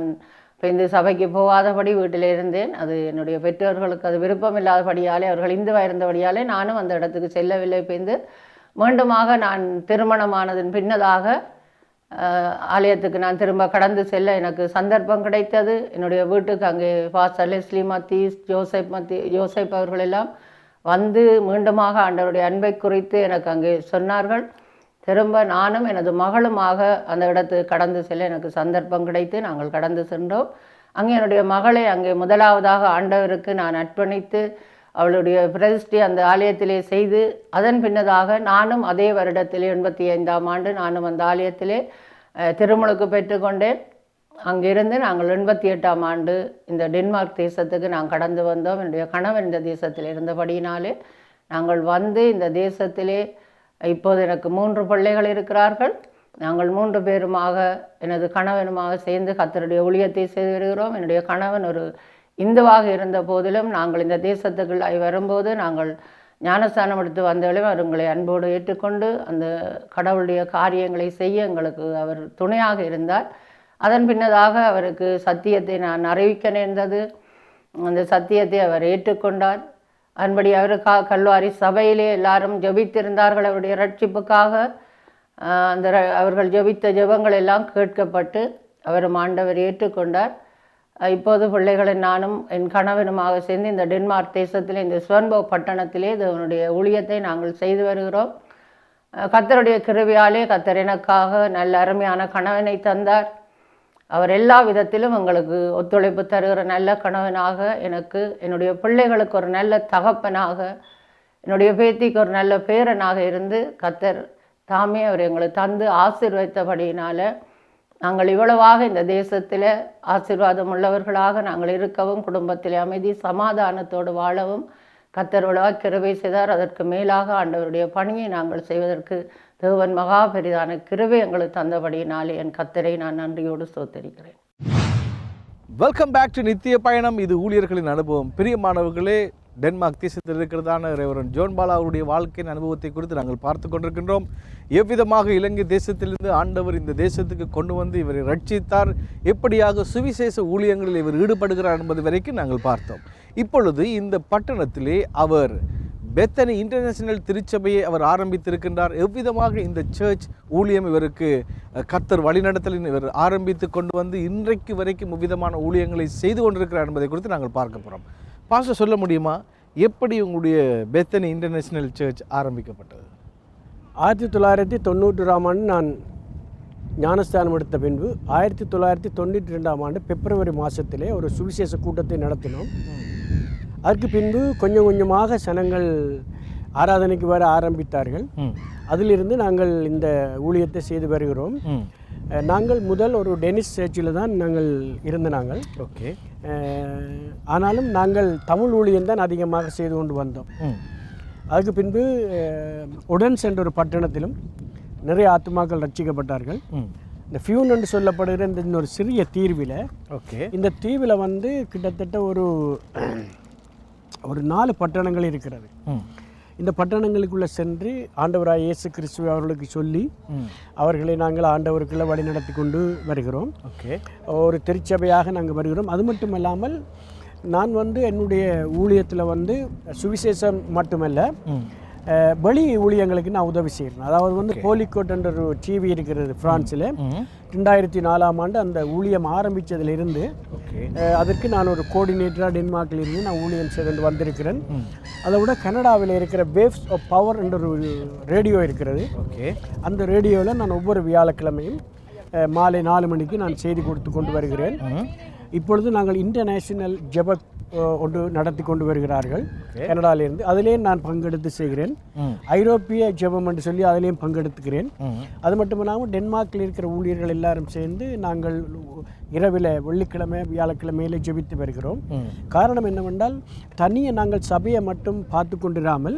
இந்த சபைக்கு போகாதபடி வீட்டில் இருந்தேன். அது என்னுடைய பெற்றோர்களுக்கு அது விருப்பம் இல்லாதபடியாலே, அவர்கள் இந்துவாக இருந்தபடியாலே நானும் அந்த இடத்துக்கு செல்லவில்லை. பிந்து மீண்டுமாக நான் திருமணமானதன் பின்னதாக ஆலயத்துக்கு நான் திரும்ப கடந்து செல்ல எனக்கு சந்தர்ப்பம் கிடைத்தது. என்னுடைய வீட்டுக்கு அங்கே பாஸ்டர் லெஸ்லி மத்தீஸ், ஜோசப் அவர்கள் எல்லாம் வந்து மீண்டுமாக ஆண்டவருடைய அன்பை குறித்து எனக்கு அங்கே சொன்னார்கள். திரும்ப நானும் எனது மகளுமாக அந்த இடத்துக்கு கடந்து செல்ல எனக்கு சந்தர்ப்பம் கிடைத்து நாங்கள் கடந்து சென்றோம். அங்கே என்னுடைய மகளை அங்கே முதலாவதாக ஆண்டவருக்கு நான் அர்ப்பணித்து அவளுடைய பிரதிஷ்டை அந்த ஆலயத்திலே செய்து அதன் பின்னதாக நானும் அதே வருடத்திலே 85ஆம் ஆண்டு நானும் அந்த ஆலயத்திலே திருமுழுக்கு பெற்றுக்கொண்டேன். அங்கிருந்து நாங்கள் 88ஆம் ஆண்டு இந்த டென்மார்க் தேசத்துக்கு நாங்கள் கடந்து வந்தோம். என்னுடைய கணவன் இந்த தேசத்தில் இருந்தபடியினாலே நாங்கள் வந்து இந்த தேசத்திலே இப்போது எனக்கு 3 பிள்ளைகள் இருக்கிறார்கள். நாங்கள் 3 பேருமாக எனது கணவனுமாக சேர்ந்து கர்த்தருடைய ஊழியத்தை செய்து வருகிறோம். என்னுடைய கணவன் ஒரு இந்துவாக இருந்த போதிலும் நாங்கள் இந்த தேசத்துக்குள்ளாய் வரும்போது நாங்கள் ஞானஸ்தானம் எடுத்து வந்தாலும் அவர்களை அன்போடு ஏற்றுக்கொண்டு அந்த கடவுளுடைய காரியங்களை செய்ய எங்களுக்கு அவர் துணையாக இருந்தார். அதன் பின்னதாக அவருக்கு சத்தியத்தை நான் அறிவிக்க நேர்ந்தது. அந்த சத்தியத்தை அவர் ஏற்றுக்கொண்டார். அதன்படி அவர் கல்வாரி சபையிலே எல்லாரும் ஜெபித்திருந்தார்கள் அவருடைய ரட்சிப்புக்காக. அவர்கள் ஜெபித்த ஜெபங்கள் எல்லாம் கேட்கப்பட்டு அவரும் ஆண்டவர் ஏற்றுக்கொண்டார். இப்போது பிள்ளைகளை நானும் என் கணவனுமாக சேர்ந்து இந்த டென்மார்க் தேசத்திலே இந்த ஸ்வன்போ பட்டணத்திலே இதனுடைய ஊழியத்தை நாங்கள் செய்து வருகிறோம். கர்த்தருடைய கிருபையாலே கர்த்தர் எனக்காக நல்ல அருமையான கணவனை தந்தார். அவர் எல்லா விதத்திலும் எங்களுக்கு ஒத்துழைப்பு தருகிற நல்ல கணவனாக, எனக்கு என்னுடைய பிள்ளைகளுக்கு ஒரு நல்ல தகப்பனாக, என்னுடைய பேத்திக்கு ஒரு நல்ல பேரனாக இருந்து கர்த்தர் தாமே அவர் எங்களுக்கு தந்து ஆசீர்வதித்தபடியினால் நாங்கள் இவ்வளவாக இந்த தேசத்தில் ஆசீர்வாதம் உள்ளவர்களாக நாங்கள் இருக்கவும், குடும்பத்தில் அமைதி சமாதானத்தோடு வாழவும் கர்த்தர் இவ்வளவாக கிருபை செய்தார். அதற்கு மேலாக ஆண்டவருடைய பணியை நாங்கள் செய்வதற்கு தேவன் மகா பெரிதான கிருபை எங்களுக்கு தந்தபடியினாலே என் கர்த்தரை நான் நன்றியோடு ஸ்தோத்திரிக்கிறேன். வெல்கம் பேக் டு நித்திய பயணம். இது ஊழியர்களின் அனுபவம். பிரியமானவர்களே, டென்மார்க் தேசத்தில் இருக்கிறதான ரெவரண்ட் ஜோன் பாலா அவருடைய வாழ்க்கையின் அனுபவத்தை குறித்து நாங்கள் பார்த்து கொண்டிருக்கின்றோம். எவ்விதமாக இலங்கை தேசத்திலிருந்து ஆண்டவர் இந்த தேசத்துக்கு கொண்டு வந்து இவரை ரட்சித்தார், எப்படியாக சுவிசேஷ ஊழியங்களில் இவர் ஈடுபடுகிறார் என்பது வரைக்கும் நாங்கள் பார்த்தோம். இப்பொழுது இந்த பட்டணத்திலே அவர் பெத்தனி இன்டர்நேஷனல் திருச்சபையை அவர் ஆரம்பித்திருக்கின்றார். எவ்விதமாக இந்த சர்ச் ஊழியம் இவருக்கு கர்த்தர் வழிநடத்தலின் இவர் ஆரம்பித்து கொண்டு வந்து இன்றைக்கு வரைக்கும் எவ்விதமான ஊழியங்களை செய்து கொண்டிருக்கிறார் என்பதை குறித்து நாங்கள் பார்க்க போகிறோம். பாஸ்டர் சொல்ல முடியுமா, எப்படி உங்களுடைய பெத்தனி இன்டர்நேஷனல் சர்ச் ஆரம்பிக்கப்பட்டது? 1991ஆம் ஆண்டு நான் ஞானஸ்தானம் எடுத்த பின்பு 1992ஆம் ஆண்டு பிப்ரவரி மாதத்திலே ஒரு சுவிசேஷ கூட்டத்தை நடத்தினோம். அதற்கு பின்பு கொஞ்சம் கொஞ்சமாக ஜனங்கள் ஆராதனைக்கு வர ஆரம்பித்தார்கள். அதிலிருந்து நாங்கள் இந்த ஊழியத்தை செய்து வருகிறோம். நாங்கள் முதல் ஒரு டெனிஸ் சர்ச்சில் தான் நாங்கள் நாங்கள் ஓகே. ஆனாலும் நாங்கள் தமிழ் ஊழியம்தான் அதிகமாக செய்து கொண்டு வந்தோம். அதுக்கு பின்பு உடன்ஸ் என்ற ஒரு பட்டணத்திலும் நிறைய ஆத்துமாக்கள் ரட்சிக்கப்பட்டார்கள். இந்த ஃபியூன் என்று சொல்லப்படுகிற இந்த ஒரு சிறிய தீர்வில், ஓகே, இந்த தீவில் வந்து கிட்டத்தட்ட ஒரு 4 பட்டணங்கள் இருக்கிறது. இந்த பட்டணங்களுக்குள்ளே சென்று ஆண்டவராய் இயேசு கிறிஸ்துவை அவர்களுக்கு சொல்லி அவர்களை நாங்கள் ஆண்டவருக்குள்ளே வழி நடத்தி கொண்டு வருகிறோம். ஓகே, ஒரு திருச்சபையாக நாங்கள் வருகிறோம். அது மட்டும் இல்லாமல் நான் வந்து என்னுடைய ஊழியத்தில் வந்து சுவிசேஷம் மட்டுமல்ல, வெளி ஊழியங்களுக்கு நான் உதவி செய்கிறேன். அதாவது வந்து போலிக்கோட் என்ற ஒரு டிவி இருக்கிறது பிரான்ஸில். 2004ஆம் ஆண்டு அந்த ஊழியம் ஆரம்பித்ததிலிருந்து அதற்கு நான் ஒரு கோஆர்டினேட்டராக டென்மார்க்கில் இருந்து நான் ஊழியம் செய்து வந்திருக்கிறேன். அதை விட கனடாவில் இருக்கிற வேவ்ஸ் ஆஃப் பவர் என்ற ஒரு ரேடியோ இருக்கிறது. ஓகே, அந்த ரேடியோவில் நான் ஒவ்வொரு வியாழக்கிழமையும் மாலை 4 மணிக்கு நான் செய்தி கொடுத்து கொண்டு வருகிறேன். இப்பொழுது நாங்கள் இன்டர்நேஷனல் ஜெப ஒன்று நடத்தி கொண்டு வருகிறார்கள் கனடாவிலிருந்து. அதிலேயும் நான் பங்கெடுத்து செய்கிறேன். ஐரோப்பிய ஜெபம் என்று சொல்லி அதிலேயும் பங்கெடுத்துக்கிறேன். அது மட்டும் இல்லாமல் டென்மார்க்கில் இருக்கிற ஊழியர்கள் எல்லாரும் சேர்ந்து நாங்கள் இரவில் வெள்ளிக்கிழமை வியாழக்கிழமையில ஜெபித்து வருகிறோம். காரணம் என்னவென்றால் தனியே நாங்கள் சபையை மட்டும் பார்த்து கொண்டிராமல்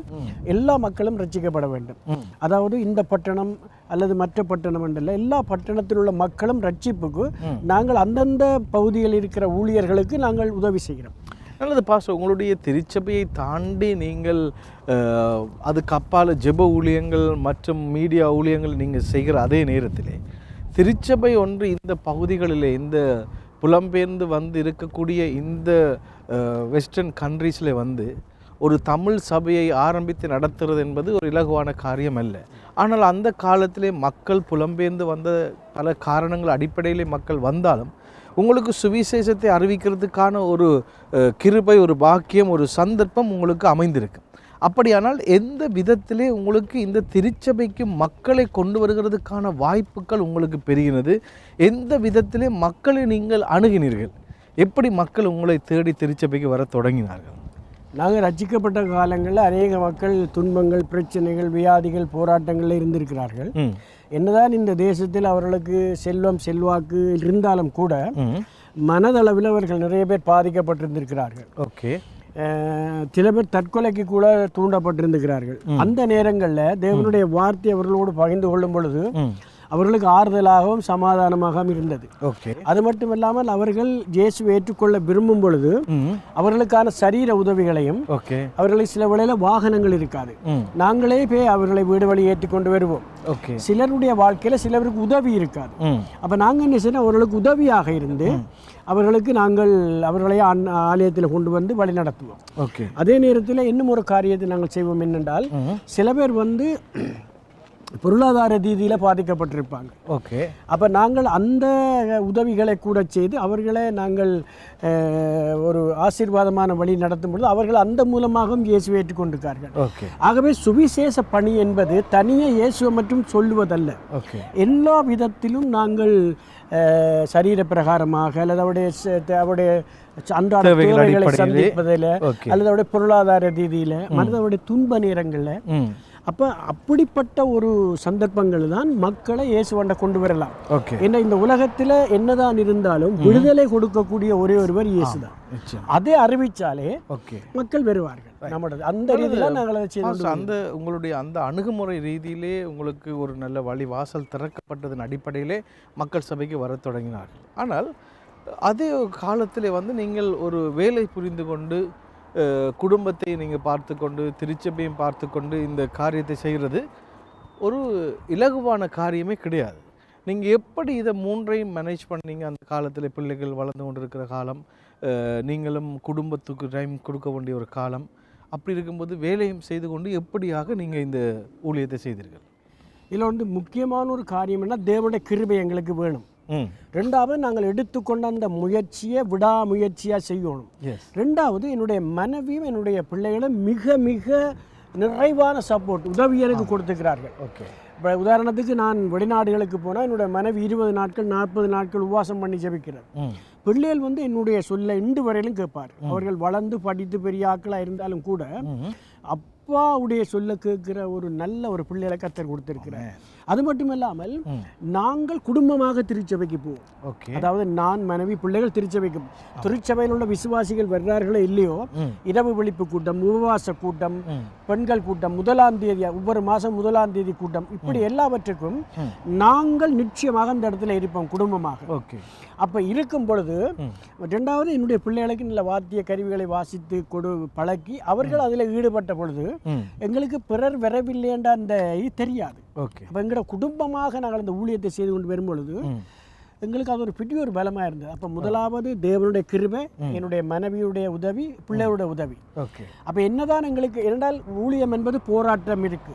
எல்லா மக்களும் ரட்சிக்கப்பட வேண்டும். அதாவது இந்த பட்டணம் அல்லது மற்ற பட்டணம் என்றல்ல, எல்லா பட்டணத்தில் உள்ள மக்களும் ரட்சிப்புக்கு நாங்கள் அந்தந்த பகுதியில் இருக்கிற ஊழியர்களுக்கு நாங்கள் உதவி செய்கிறோம். நல்லது பாஸ்டர், உங்களுடைய திருச்சபையை தாண்டி நீங்கள் அதுக்கு அப்பால் ஜெப ஊழியங்கள் மற்றும் மீடியா ஊழியங்கள் நீங்கள் செய்கிற அதே நேரத்திலே திருச்சபை ஒன்று இந்த பகுதிகளில் இந்த புலம்பெயர்ந்து வந்து இருக்கக்கூடிய இந்த வெஸ்டர்ன் கண்ட்ரீஸில் வந்து ஒரு தமிழ் சபையை ஆரம்பித்து நடத்துறது என்பது ஒரு இலகுவான காரியம் அல்ல. ஆனால் அந்த காலத்திலே மக்கள் புலம்பெயர்ந்து வந்த பல காரணங்கள் அடிப்படையிலே மக்கள் வந்தாலும் உங்களுக்கு சுவிசேஷத்தை அறிவிக்கிறதுக்கான ஒரு கிருபை, ஒரு பாக்கியம், ஒரு சந்தர்ப்பம் உங்களுக்கு அமைந்திருக்கு. அப்படியானால் எந்த விதத்திலே உங்களுக்கு இந்த திருச்சபைக்கு மக்களை கொண்டு வருகிறதுக்கான வாய்ப்புகள் உங்களுக்கு பெருகினது? எந்த விதத்திலே மக்களை நீங்கள் அணுகினீர்கள்? எப்படி மக்கள் உங்களை தேடி திருச்சபைக்கு வர தொடங்கினார்கள்? நாங்கள் ரட்சிக்கப்பட்ட காலங்களில் அநேக மக்கள் துன்பங்கள், பிரச்சனைகள், வியாதிகள், போராட்டங்களில் இருந்திருக்கிறார்கள். என்னதான் இந்த தேசத்தில் அவர்களுக்கு செல்வம் செல்வாக்கு இருந்தாலும் கூட மனதளவில் அவர்கள் நிறைய பேர் பாதிக்கப்பட்டிருந்திருக்கிறார்கள். ஓகே. சில பேர் தற்கொலைக்கு கூட தூண்டப்பட்டிருந்திருக்கிறார்கள். அந்த நேரங்களில் தேவனுடைய வார்த்தை அவர்களோடு பகிர்ந்து கொள்ளும் பொழுது அவர்களுக்கு ஆறுதலாகவும் சமாதானமாகவும் இருந்தது. அது மட்டுமில்லாமல் அவர்கள் இயேசுவை ஏற்றுக்கொள்ள விரும்பும் பொழுது அவர்களுக்கான சரீர உதவிகளையும், அவர்களுக்கு சில வேளையில வாகனங்கள் இருக்காது, நாங்களே போய் அவர்களை வீடு வழி ஏற்றிக்கொண்டு வருவோம். சிலருடைய வாழ்க்கையில சிலருக்கு உதவி இருக்காது. அப்ப நாங்க என்ன செய்யணும், அவர்களுக்கு உதவியாக இருந்து அவர்களுக்கு நாங்கள் அவர்களை ஆலயத்தில் கொண்டு வந்து வழி நடத்துவோம். அதே நேரத்தில் இன்னும் ஒரு காரியத்தை நாங்கள் செய்வோம். என்னென்றால் சில பேர் வந்து பொருளாதார ரீதியில் பாதிக்கப்பட்டிருப்பாங்க. அப்போ நாங்கள் அந்த உதவிகளை கூட செய்து அவர்களை நாங்கள் ஒரு ஆசீர்வாதமான வழி நடத்தும் பொழுது அவர்கள் அந்த மூலமாகவும் இயேசுவை ஏற்றுக்கொண்டிருக்கார்கள். ஆகவே சுவிசேஷ பணி என்பது தனியே இயேசுவை மட்டும் சொல்லுவதல்ல. எல்லா விதத்திலும் நாங்கள் சரீர பிரகாரமாக அல்லது அவருடைய அன்றாட தேவைகளை சந்திப்பதில் அல்லது அவருடைய பொருளாதார ரீதியில் மனிதனுடைய துன்ப நேரங்களில் அப்போ அப்படிப்பட்ட ஒரு சந்தர்ப்பங்கள் தான் மக்களை இயேசுவண்ட கொண்டு வரலாம். ஏன்னா இந்த உலகத்தில் என்னதான் இருந்தாலும் விடுதலை கொடுக்கக்கூடிய ஒரே ஒருவர் இயேசு தான். அதை அறிவிச்சாலே மக்கள் வருவார்கள். நம்மளோட அந்த ரீதியில் நாங்கள் அந்த உங்களுடைய அந்த அணுகுமுறை ரீதியிலே உங்களுக்கு ஒரு நல்ல வழி வாசல் திறக்கப்பட்டதன் அடிப்படையிலே மக்கள் சபைக்கு வர தொடங்கினார்கள். ஆனால் அதே காலத்தில் வந்து நீங்கள் ஒரு வேலை புரிந்து கொண்டு குடும்பத்தை நீங்கள் பார்த்து கொண்டு திருச்சபையும் பார்த்து கொண்டு இந்த காரியத்தை செய்கிறது ஒரு இலகுவான காரியமே கிடையாது. நீங்கள் எப்படி இதை மூன்றையும் மேனேஜ் பண்ணீங்க? அந்த காலத்தில் பிள்ளைகள் வளர்ந்து கொண்டு இருக்கிற காலம், நீங்களும் குடும்பத்துக்கு டைம் கொடுக்க வேண்டிய ஒரு காலம், அப்படி இருக்கும்போது வேலையும் செய்து கொண்டு எப்படியாக நீங்கள் இந்த ஊழியத்தை செய்தீர்கள்? இதில் வந்து முக்கியமான ஒரு காரியம் என்ன, தேவனுடைய கிருபை எங்களுக்கு வேணும். ரெண்டாவது நாங்கள் எடுத்துக்கொண்ட அந்த முயற்சியை விடாமுயற்சியாக செய்யணும். ரெண்டாவது என்னுடைய மனைவியும் என்னுடைய பிள்ளைகளும் மிக மிக நிறைவான சப்போர்ட் உதவி எனக்கு கொடுத்துக்கிறார்கள். இப்போ உதாரணத்துக்கு நான் வெளிநாடுகளுக்கு போனால் என்னுடைய மனைவி 20 நாட்கள் 40 நாட்கள் உபவாசம் பண்ணி ஜெபிக்கிறார். பிள்ளைகள் வந்து என்னுடைய சொல்ல இன்று வரையிலும் கேட்பார். அவர்கள் வளர்ந்து படித்து பெரிய ஆட்களாக இருந்தாலும் கூட அப்பாவுடைய சொல்ல கேட்கிற ஒரு நல்ல ஒரு பிள்ளைகளை கத்தர் கொடுத்திருக்கிறார். அது மட்டும் இல்லாமல் நாங்கள் குடும்பமாக திருச்சபைக்கு போவோம். அதாவது நான் மனைவி பிள்ளைகள் திருச்சபையில் உள்ள விசுவாசிகள் வர்றார்களோ இல்லையோ, இரவு விழிப்பு கூட்டம், உபவாச கூட்டம், பெண்கள் கூட்டம், 1ஆம் தேதி ஒவ்வொரு மாதம் 1ஆம் தேதி கூட்டம், இப்படி எல்லாவற்றுக்கும் நாங்கள் நிச்சயமாக அந்த இடத்துல இருப்போம் குடும்பமாக. அப்போ இருக்கும் பொழுது ரெண்டாவது என்னுடைய பிள்ளைகளுக்கு நல்ல வாத்திய கருவிகளை வாசித்து பழக்கி அவர்கள் அதில் ஈடுபட்ட பொழுது எங்களுக்கு பிறர் வரவில்லைன்ற அந்த இது தெரியாது. அப்போ எங்களோட குடும்பமாக நாங்கள் அந்த ஊழியத்தை செய்து கொண்டு வரும் பொழுது எங்களுக்கு அது ஒரு பெரிய ஒரு பலமாக இருந்தது. அப்போ முதலாவது தேவனுடைய கிருபை, என்னுடைய மனைவியுடைய உதவி, பிள்ளையோட உதவி. அப்போ என்னதான் எங்களுக்கு இரண்டால் ஊழியம் என்பது போராட்டம் இருக்கு.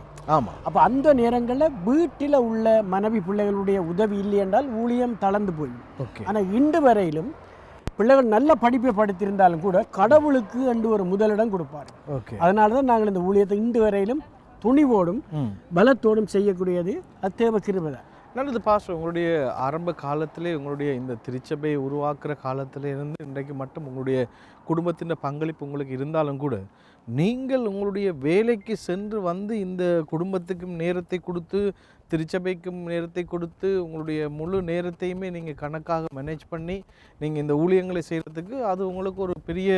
அப்போ அந்த நேரங்களில் வீட்டில் உள்ள மனைவி பிள்ளைகளுடைய உதவி இல்லை என்றால் ஊழியம் தளர்ந்து போயிடும். ஆனால் இன்று வரையிலும் பிள்ளைகள் நல்ல படிப்பை படித்திருந்தாலும் கூட கடவுளுக்கு என்று ஒரு முதலிடம் கொடுப்பார். அதனால தான் நாங்கள் இந்த ஊழியத்தை இன்று வரையிலும் துணிவோடும் பலத்தோடும் செய்யக்கூடியது அது தேவ கிருபை தான். நல்லது பாஸ்டர், உங்களுடைய ஆரம்ப காலத்திலே உங்களுடைய இந்த திருச்சபையை உருவாக்குற காலத்திலே இருந்து இன்றைக்கு மட்டும் உங்களுடைய குடும்பத்தின் பங்களிப்பு உங்களுக்கு இருந்தாலும் கூட நீங்கள் உங்களுடைய வேலைக்கு சென்று வந்து இந்த குடும்பத்துக்கும் நேரத்தை கொடுத்து திருச்சபைக்கும் நேரத்தை கொடுத்து உங்களுடைய முழு நேரத்தையுமே நீங்கள் கணக்காக மேனேஜ் பண்ணி நீங்கள் இந்த ஊழியங்களை செய்கிறதுக்கு அது உங்களுக்கு ஒரு பெரிய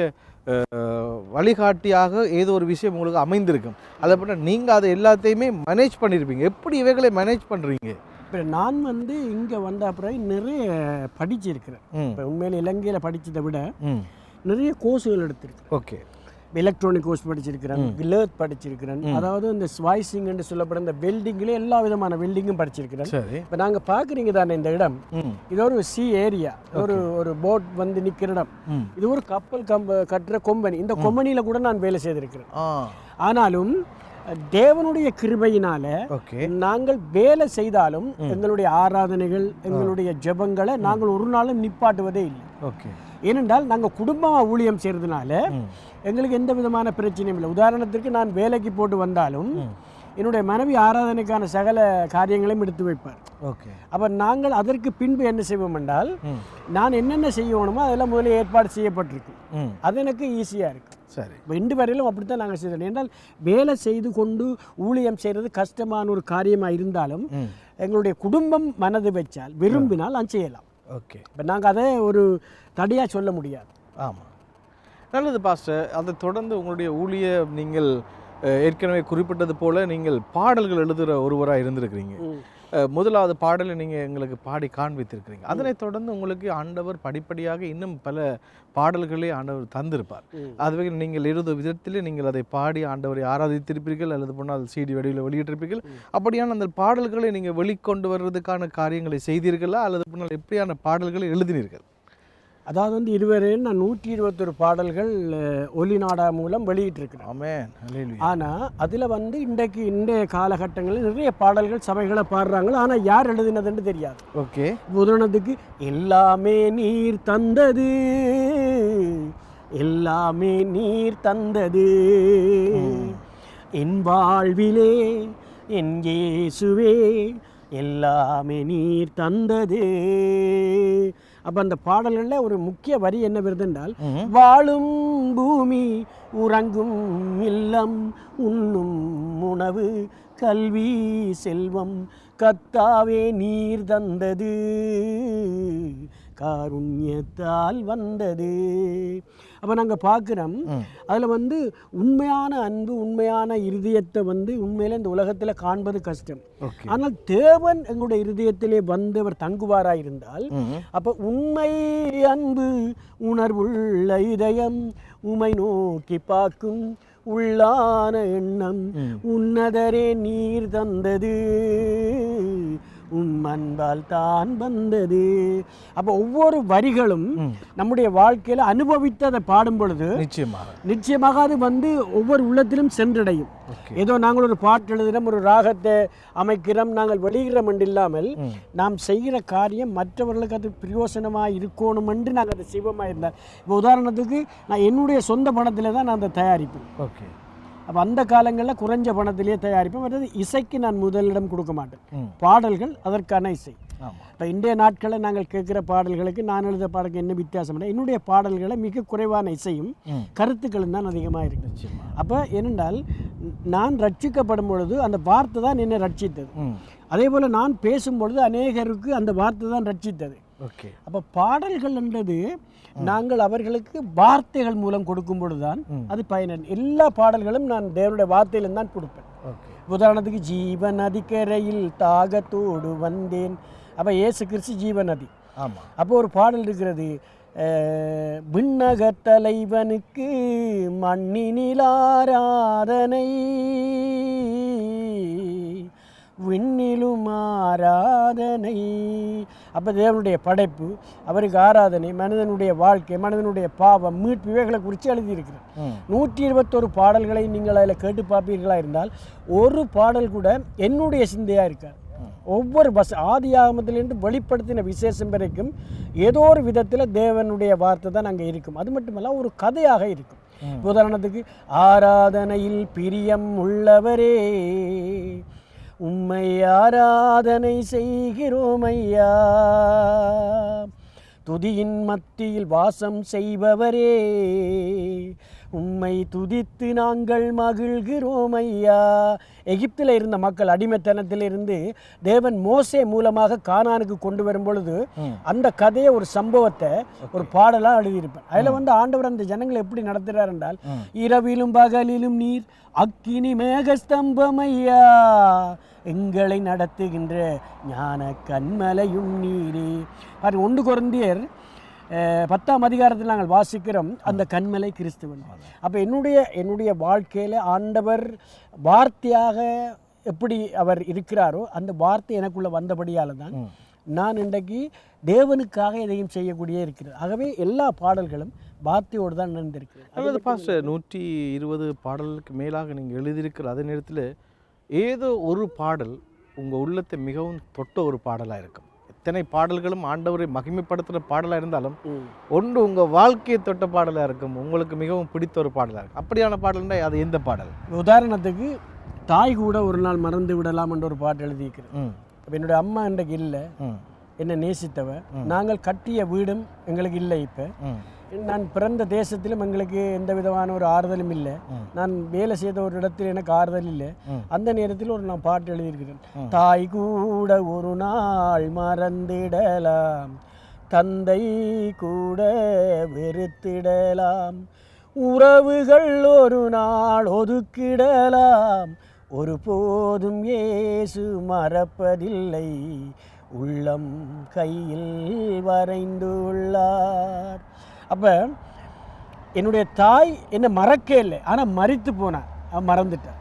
வழிகாட்டியாக ஏதோ ஒரு விஷயம் உங்களுக்கு அமைந்திருக்கும். அதை பண்ண நீங்கள் அதை எல்லாத்தையுமே மேனேஜ் பண்ணியிருப்பீங்க. எப்படி இவைகளை மேனேஜ் பண்ணுறீங்க? இப்போ நான் வந்து இங்கே வந்த அப்புறம் நிறைய படிச்சிருக்கிறேன். இப்போ உண்மையில் இலங்கையில் படித்ததை விட நிறைய கோர்ஸுகள் எடுத்திருக்கேன். ஓகே, எலக்ட்ரானிக் கோர்ஸ் படிச்சிருக்கிறேன், கிளர்த் படிச்சிருக்கிறேன், அதாவது இந்த ஸ்வாய்சிங் என்று சொல்லப்படும் இந்த வெல்டிங்லேயே எல்லா விதமான வெல்டிங்கும் படிச்சிருக்கிறேன். இப்போ நாங்கள் பார்க்குறீங்க தானே இந்த இடம், இது ஒரு சி ஏரியா, ஒரு போட் வந்து நிற்கிற இடம். இது ஒரு கப்பல் கட்டுற கொம்பனி. இந்த கொம்பனியில் கூட நான் வேலை செய்திருக்கிறேன். ஆனாலும் தேவனுடைய கிருபையினால நாங்கள் வேலை செய்தாலும் எங்களுடைய ஆராதனைகள், எங்களுடைய ஜெபங்களை நாங்கள் ஒரு நாளும் நிப்பாட்டுவதே இல்லை. ஏனென்றால் நாங்கள் குடும்பமாக ஊழியம் செய்கிறதுனால எங்களுக்கு எந்த விதமான பிரச்சனையும் இல்லை. உதாரணத்திற்கு நான் வேலைக்கு போட்டு வந்தாலும் என்னுடைய மனைவி ஆராதனைக்கான சகல காரியங்களையும் எடுத்து வைப்பார். அப்போ நாங்கள் அதற்கு பின்பு என்ன செய்வோம் என்றால், நான் என்னென்ன செய்யணுமோ அதெல்லாம் முதல்ல ஏற்பாடு செய்யப்பட்டிருக்கும். அது எனக்கு ஈஸியாக இருக்கும். சரி, இன்று வரையிலும் அப்படித்தான் நாங்கள் செய்தோம். என்றால் வேலை செய்து கொண்டு ஊழியம் செய்கிறது கஷ்டமான ஒரு காரியமாக இருந்தாலும் எங்களுடைய குடும்பம் மனது வச்சால் விரும்பினால் நான் செய்யலாம். ஓகே, இப்போ நாங்கள் அதை ஒரு தடையாக சொல்ல முடியாது. ஆமாம், நல்லது பாஸ்டர். அதை தொடர்ந்து உங்களுடைய ஊழிய நீங்கள் ஏற்கனவே குறிப்பிட்டது போல் நீங்கள் பாடல்கள் எழுதுகிற ஒருவராக இருந்திருக்கிறீங்க. முதலாவது பாடலை நீங்கள் எங்களுக்கு பாடி காண்பித்திருக்கிறீங்க. அதனைத் தொடர்ந்து உங்களுக்கு ஆண்டவர் படிப்படியாக இன்னும் பல பாடல்களே ஆண்டவர் தந்திருப்பார். அதுவே நீங்கள் எழுத விதத்தில் நீங்கள் அதை பாடி ஆண்டவரை ஆராதித்திருப்பீர்கள், அல்லது போனால் CD வடிவில் வெளியிட்டிருப்பீர்கள். அப்படியான அந்த பாடல்களை நீங்கள் வெளிக்கொண்டு வர்றதுக்கான காரியங்களை செய்தீர்களா, அல்லது போனால் எப்படியான பாடல்களை எழுதினீர்கள்? அதாவது வந்து இதுவரையில் நான் 121 பாடல்கள் ஒலி நாடா மூலம் வெளியிட்டிருக்கிறேன். ஆமென். ஆனால் அதில் வந்து இன்றைய காலகட்டங்களில் நிறைய பாடல்கள் சபைகளை பாடுறாங்க. ஆனால் யார் எழுதினதுன்னு தெரியாது. ஓகே, உதாரணத்துக்கு எல்லாமே நீர் தந்தது, எல்லாமே நீர் தந்தது, என் வாழ்விலே என் இயேசுவே எல்லாமே நீர் தந்தது. அப்போ அந்த பாடல்களில் ஒரு முக்கிய வரி என்ன வருது என்றால், வாழும் பூமி உறங்கும் இல்லம் உண்ணும் உணவு கல்வி செல்வம் கர்த்தாவே நீர் தந்தது காருண்யத்தால் வந்தது. அப்போ நாங்கள் பார்க்குறோம் அதில் வந்து உண்மையான அன்பு, உண்மையான இருதயத்தை வந்து உண்மையில இந்த உலகத்தில் காண்பது கஷ்டம். ஆனால் தேவன் எங்களுடைய இருதயத்திலே வந்து அவர் தங்குவாராக இருந்தால், அப்போ உண்மை அன்பு உணர்வுள்ள இதயம் உமை நோக்கி பார்க்கும் உள்ளான எண்ணம் உன்னதரே நீர் தந்தது அன்பால் தான் வந்தது. அப்போ ஒவ்வொரு வரிகளும் நம்முடைய வாழ்க்கையில் அனுபவித்ததை பாடும் பொழுது நிச்சயமாக அது வந்து ஒவ்வொரு உள்ளத்திலும் சென்றடையும். ஏதோ நாங்கள் ஒரு பாட்டு எழுதுகிறோம், ஒரு ராகத்தை அமைக்கிறோம், நாங்கள் வெளியிடுறோம் என்று இல்லாமல் நாம் செய்கிற காரியம் மற்றவர்களுக்கு அது பிரயோசனமாக இருக்கணும் என்று நாங்கள் அதை சிவமாக இருந்தால். இப்போ உதாரணத்துக்கு நான் என்னுடைய சொந்த பணத்தில் தான் நான் அதை தயாரிப்பேன். அப்போ அந்த காலங்களில் குறைஞ்ச பணத்திலேயே தயாரிப்பேன். அதாவது இசைக்கு நான் முதலிடம் கொடுக்க மாட்டேன், பாடல்கள் அதற்கான இசை. இப்போ இன்றைய நாட்களில் நாங்கள் கேட்குற பாடல்களுக்கு நான் எழுத பாடலுக்கு என்ன வித்தியாசம்? என்னுடைய பாடல்களை மிக குறைவான இசையும் கருத்துக்களும் தான் அதிகமாக இருக்கு. அப்போ என்னென்றால் நான் ரட்சிக்கப்படும் பொழுது அந்த வார்த்தை தான் என்னை ரட்சித்தது. அதே போல் நான் பேசும்பொழுது அநேகருக்கு அந்த வார்த்தை தான் ரட்சித்தது. அப்போ பாடல்கள் என்றது நாங்கள் அவர்களுக்கு வார்த்தைகள் மூலம் கொடுக்கும் பொழுதுதான் அது பயன். எல்லா பாடல்களும் நான் தேவனுடைய வார்த்தையிலும் தான் கொடுப்பேன். உதாரணத்துக்கு ஜீவன் நதிக்கரையில் தாகத்தோடு வந்தேன். அப்போ இயேசு கிறிஸ்து ஜீவநதி. அப்போ ஒரு பாடல் இருக்கிறது, விண்ணக தலைவனுக்கு மண்ணினில் ஆராதனை விண்ணிலும் ஆராதனை. அப்போ தேவனுடைய படைப்பு, அவருக்கு ஆராதனை, மனிதனுடைய வாழ்க்கை, மனிதனுடைய பாவம், மீட்பு, இவைகளை குறித்து எழுதியிருக்கிறேன். 121 பாடல்களை நீங்கள் அதில் கேட்டு பார்ப்பீர்களா இருந்தால் ஒரு பாடல் கூட என்னுடைய சிந்தையாக இருக்காது. ஒவ்வொரு ஆதி ஆகமத்திலிருந்து வெளிப்படுத்தின விசேஷம் வரைக்கும் ஏதோ ஒரு விதத்தில் தேவனுடைய வார்த்தை தான் அங்கே இருக்கும். அது மட்டுமல்ல ஒரு கதையாக இருக்கும். உதாரணத்துக்கு ஆராதனையில் பிரியம் உள்ளவரே உம்மை ஆராதனை செய்கிறோம் ஐயா. துதியின் மத்தியில் வாசம் செய்பவரே, உம்மை துதித்து நாங்கள் மகிழ்கிறோம் ஐயா. எகிப்தில் இருந்த மக்கள் அடிமைத்தனத்திலிருந்து தேவன் மோசே மூலமாக கானானுக்கு கொண்டு வரும் பொழுது அந்த கதையை, ஒரு சம்பவத்தை ஒரு பாடலாக எழுதியிருப்பேன். அதில் ஆண்டவர் அந்த ஜனங்களை எப்படி நடத்துகிறார் என்றால், இரவிலும் பகலிலும் நீர் அக்கினி மேகஸ்தம்பம் ஐயா, எங்களை நடத்துகின்ற ஞான கண்மலையும் நீரே. அது 1 கொரிந்தியர் 10ஆம் அதிகாரத்தில் நாங்கள் வாசிக்கிறோம், அந்த கண்மலை கிறிஸ்துவன். அப்போ என்னுடைய வாழ்க்கையில் ஆண்டவர் வார்த்தையாக எப்படி அவர் இருக்கிறாரோ அந்த வார்த்தை எனக்குள்ளே வந்தபடியால் தான் நான் இன்றைக்கு தேவனுக்காக எதையும் செய்யக்கூடிய இருக்கிறது. ஆகவே எல்லா பாடல்களும் வார்த்தையோடு தான் நடந்திருக்கிறது. அதாவது பாஸ்டர் 120 பாடலுக்கு மேலாக நீங்கள் எழுதியிருக்கிற அதே நேரத்தில் ஏதோ ஒரு பாடல் உங்கள் உள்ளத்தை மிகவும் தொட்ட ஒரு பாடலாக இருக்கும். எத்தனை பாடல்களும் ஆண்டவரை மகிமைப்படுத்துகிற பாடலாக இருந்தாலும் ஒன்று உங்கள் வாழ்க்கையை தொட்ட பாடலாக இருக்கும், உங்களுக்கு மிகவும் பிடித்த ஒரு பாடலாக இருக்கும். அப்படியான பாடல்னா அது எந்த பாடல்? உதாரணத்துக்கு தாய் கூட ஒரு நாள் மறந்து விடலாம் என்ற ஒரு பாட்டு எழுதியிருக்கிறேன். என்னுடைய அம்மா இன்றைக்கு இல்லை, என்னை நேசித்தவ. நாங்கள் கட்டிய வீடும் எங்களுக்கு இல்லை. இப்போ நான் பிறந்த தேசத்திலும் எங்களுக்கு எந்த விதமான ஒரு ஆறுதலும் இல்லை. நான் வேலை செய்த ஒரு இடத்தில் எனக்கு ஆறுதல் இல்லை. அந்த நேரத்தில் நான் பாட்டு எழுதியிருக்கிறேன். தாய் கூட ஒரு நாள் மறந்திடலாம், தந்தை கூட வெறுத்திடலாம், உறவுகள் ஒரு நாள் ஒதுக்கிடலாம், ஒரு போதும் இயேசு மறப்பதில்லை, உள்ளம் கையில் வரைந்துள்ளார். அப்போ என்னுடைய தாய் என்னை மறக்க இல்லை, ஆனால் மறித்து போனார், மறந்துட்டார்.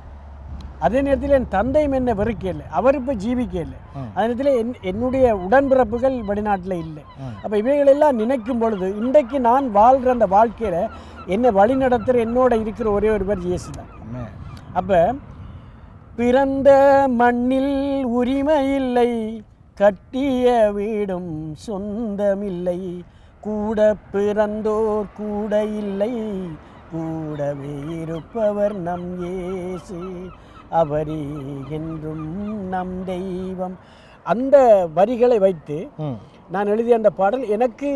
அதே நேரத்தில் என் தந்தையும் என்னை வெறுக்க இல்லை, அவர் இப்போ ஜீவிக்க இல்லை. அதே நேரத்தில் என்னுடைய உடன்பிறப்புகள் வெளிநாட்டில் இல்லை. அப்போ இவைகளெல்லாம் நினைக்கும் பொழுது இன்றைக்கு நான் வாழ்கிற அந்த வாழ்க்கையில் என்னை வழி நடத்துகிற என்னோட இருக்கிற ஒரே ஒரு பேர் இயேசு தான். அப்போ பிறந்த மண்ணில் உரிமை இல்லை, கட்டிய வீடும் சொந்தமில்லை, கூட பிறந்தோர் கூட இல்லை, கூடவே இருப்பவர் நம் இயேசு, அவரே என்றும் நம் தெய்வம். அந்த வரிகளை வைத்து நான் எழுதிய அந்த பாடல் எனக்கு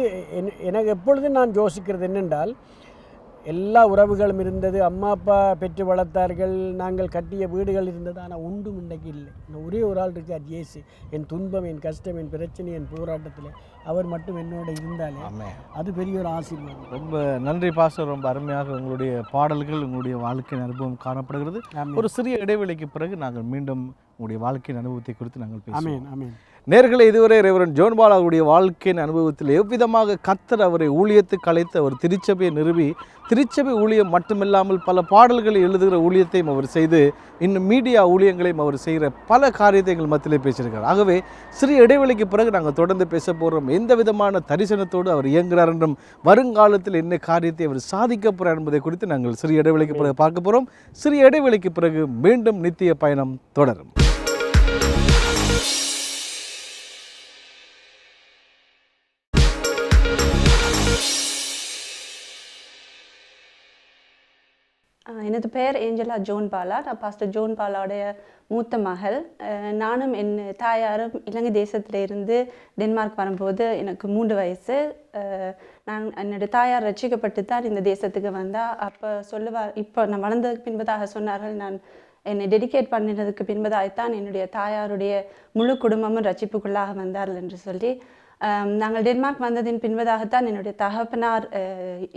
எப்பொழுதும் நான் யோசிக்கிறது என்னென்றால், எல்லா உறவுகளும் இருந்தது, அம்மா அப்பா பெற்று வளர்த்தார்கள், நாங்கள் கட்டிய வீடுகள் இருந்தது, ஆனால் ஒன்றும் இன்றைக்கு இல்லை. ஒரே ஒரு ஆள் இருக்கார், இயேசு. என் துன்பம், என் கஷ்டம், என் பிரச்சனை, என் போராட்டத்தில் அவர் மட்டும் என்னோட இருந்தாலே அது பெரிய ஒரு ஆசீர்வாதம். ரொம்ப நன்றி பாஸ்டர், ரொம்ப அருமையாக உங்களுடைய பாடல்கள், உங்களுடைய வாழ்க்கையின் அனுபவம் காணப்படுகிறது. ஒரு சிறிய இடைவெளிக்கு பிறகு நாங்கள் மீண்டும் உங்களுடைய வாழ்க்கையின் அனுபவத்தை குறித்து நாங்கள் பேசுவோம். நேர்களை இதுவரை ரெவரண்ட் ஜோன் பால் அவருடைய வாழ்க்கையின் அனுபவத்தில் எவ்விதமாக கர்த்தர் அவரை ஊழியத்துக்கு அழைத்து அவர் திருச்சபையை நிறுவி திருச்சபை ஊழியம் மட்டுமில்லாமல் பல பாடல்களை எழுதுகிற ஊழியத்தையும் அவர் செய்து இன்னும் மீடியா ஊழியங்களையும் அவர் செய்கிற பல காரியத்தை எங்கள் மத்தியிலே பேசியிருக்கிறார். ஆகவே சிறிய இடைவெளிக்கு பிறகு நாங்கள் தொடர்ந்து பேச போகிறோம். எந்த விதமான தரிசனத்தோடு அவர் இயங்குகிறார் என்றும் வருங்காலத்தில் என்ன காரியத்தை அவர் சாதிக்க போகிறார் என்பதை குறித்து நாங்கள் சிறிய இடைவெளிக்கு பிறகு பார்க்க போகிறோம். சிறிய இடைவெளிக்கு பிறகு மீண்டும் நித்திய பயணம் தொடரும். எனது பெயர் ஏஞ்சலா ஜோன் பாலா. நான் பாஸ்டர் ஜோன் பாலாவுடைய மூத்த மகள். நானும் என் தாயாரும் இலங்கை தேசத்திலிருந்து டென்மார்க் வரும்போது எனக்கு 3 வயசு. நான் என்னுடைய தாயார் ரட்சிக்கப்பட்டு தான் இந்த தேசத்துக்கு வந்தால். அப்போ சொல்லுவார், இப்போ நான் வளர்ந்ததுக்கு பின்பதாக சொன்னார்கள், நான் என்னை டெடிகேட் பண்ணினதுக்கு பின்பதாகத்தான் என்னுடைய தாயாருடைய முழு குடும்பமும் ரட்சிப்புக்குள்ளாக வந்தார்கள் என்று சொல்லி. நாங்கள் டென்மார்க் வந்ததின் பின்பதாகத்தான் என்னுடைய தகப்பனார்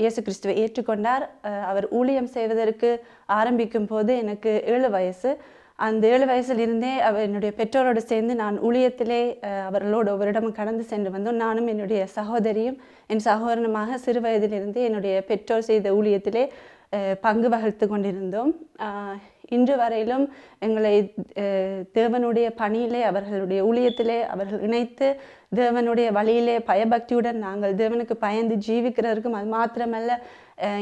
இயேசு கிறிஸ்துவை ஏற்றுக்கொண்டார். அவர் ஊழியம் செய்வதற்கு ஆரம்பிக்கும் போது எனக்கு 7 வயசு. அந்த 7 வயசிலிருந்தே என்னுடைய பெற்றோரோடு சேர்ந்து நான் ஊழியத்திலே அவர்களோடு ஒவ்வொருடமும் கடந்து சென்று வந்தோம். நானும் என்னுடைய சகோதரியும் என் சகோதரனுமாக சிறு வயதிலிருந்தே என்னுடைய பெற்றோர் செய்த ஊழியத்திலே பங்கு வகித்து கொண்டிருந்தோம். இன்று வரையிலும் எங்களை தேவனுடைய பணியிலே அவர்களுடைய ஊழியத்திலே அவர்கள் இணைத்து தேவனுடைய வழியிலே பயபக்தியுடன் நாங்கள் தேவனுக்கு பயந்து ஜீவிக்கிறதற்கும், அது மாத்திரமல்ல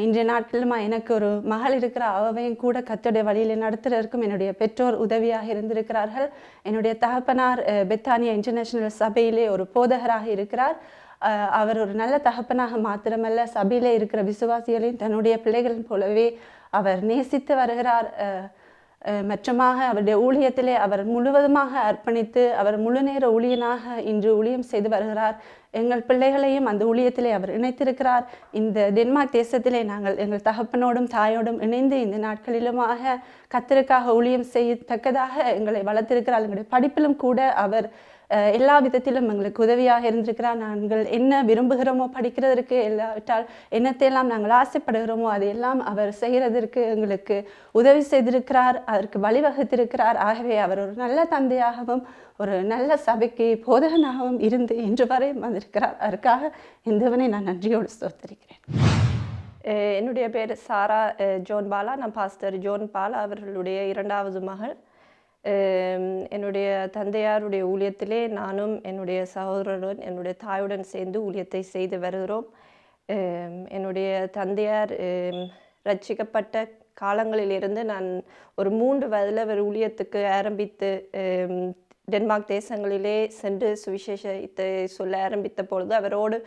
இன்றைய நாட்களிலுமா எனக்கு ஒரு மகள் இருக்கிற அவவையும் கூட கர்த்தருடைய வழியிலே நடத்துறதற்கும் என்னுடைய பெற்றோர் உதவியாக இருந்திருக்கிறார்கள். என்னுடைய தகப்பனார் பெத்தானியா இன்டர்நேஷனல் சபையிலே ஒரு போதகராக இருக்கிறார். அவர் ஒரு நல்ல தகப்பனாக மாத்திரமல்ல சபையிலே இருக்கிற விசுவாசிகளையும் தன்னுடைய பிள்ளைகளின் போலவே அவர் நேசித்து வருகிறார். மற்றமாக அவருடைய ஊழியத்திலே அவர் முழுவதுமாக அர்ப்பணித்து அவர் முழுநேர ஊழியனாக இன்று ஊழியம் செய்து வருகிறார். எங்கள் பிள்ளைகளையும் அந்த ஊழியத்திலே அவர் இணைத்திருக்கிறார். இந்த டென்மார்க் தேசத்திலே நாங்கள் எங்கள் தகப்பனோடும் தாயோடும் இணைந்து இந்த நாட்களிலுமாக கர்த்தருக்காக ஊழியம் செய்யத்தக்கதாக எங்களை வளர்த்திருக்கிறார். எங்களுடைய படிப்பிலும் கூட அவர் எல்லா விதத்திலும் எங்களுக்கு உதவியாக இருந்திருக்கிறார். நாங்கள் என்ன விரும்புகிறோமோ படிக்கிறதற்கு, இல்லாவிட்டால் என்னத்தையெல்லாம் நாங்கள் ஆசைப்படுகிறோமோ அதையெல்லாம் அவர் செய்கிறதற்கு எங்களுக்கு உதவி செய்திருக்கிறார், அதற்கு வழிவகுத்திருக்கிறார். ஆகவே அவர் ஒரு நல்ல தந்தையாகவும் ஒரு நல்ல சபைக்கு போதகனாகவும் இருந்து இன்று வரை வந்திருக்கிறார். அதற்காக இந்தவனை நான் நன்றியோடு ஸ்தோத்திரிக்கிறேன். என்னுடைய பேர் சாரா ஜோன் பாலா. நான் பாஸ்டர் ஜோன் பாலா அவர்களுடைய இரண்டாவது மகள். என்னுடைய தந்தையாருடைய ஊழியத்திலே நானும் என்னுடைய சகோதரருடன் என்னுடைய தாயுடன் சேர்ந்து ஊழியத்தை செய்து வருகிறோம். என்னுடைய தந்தையார் ரட்சிக்கப்பட்ட காலங்களிலிருந்து நான் ஒரு 3 வயதில் ஒரு ஊழியத்துக்கு ஆரம்பித்து டென்மார்க் தேசங்களிலே சென்று சுவிசேஷத்தை சொல்ல ஆரம்பித்த பொழுது அவரோடு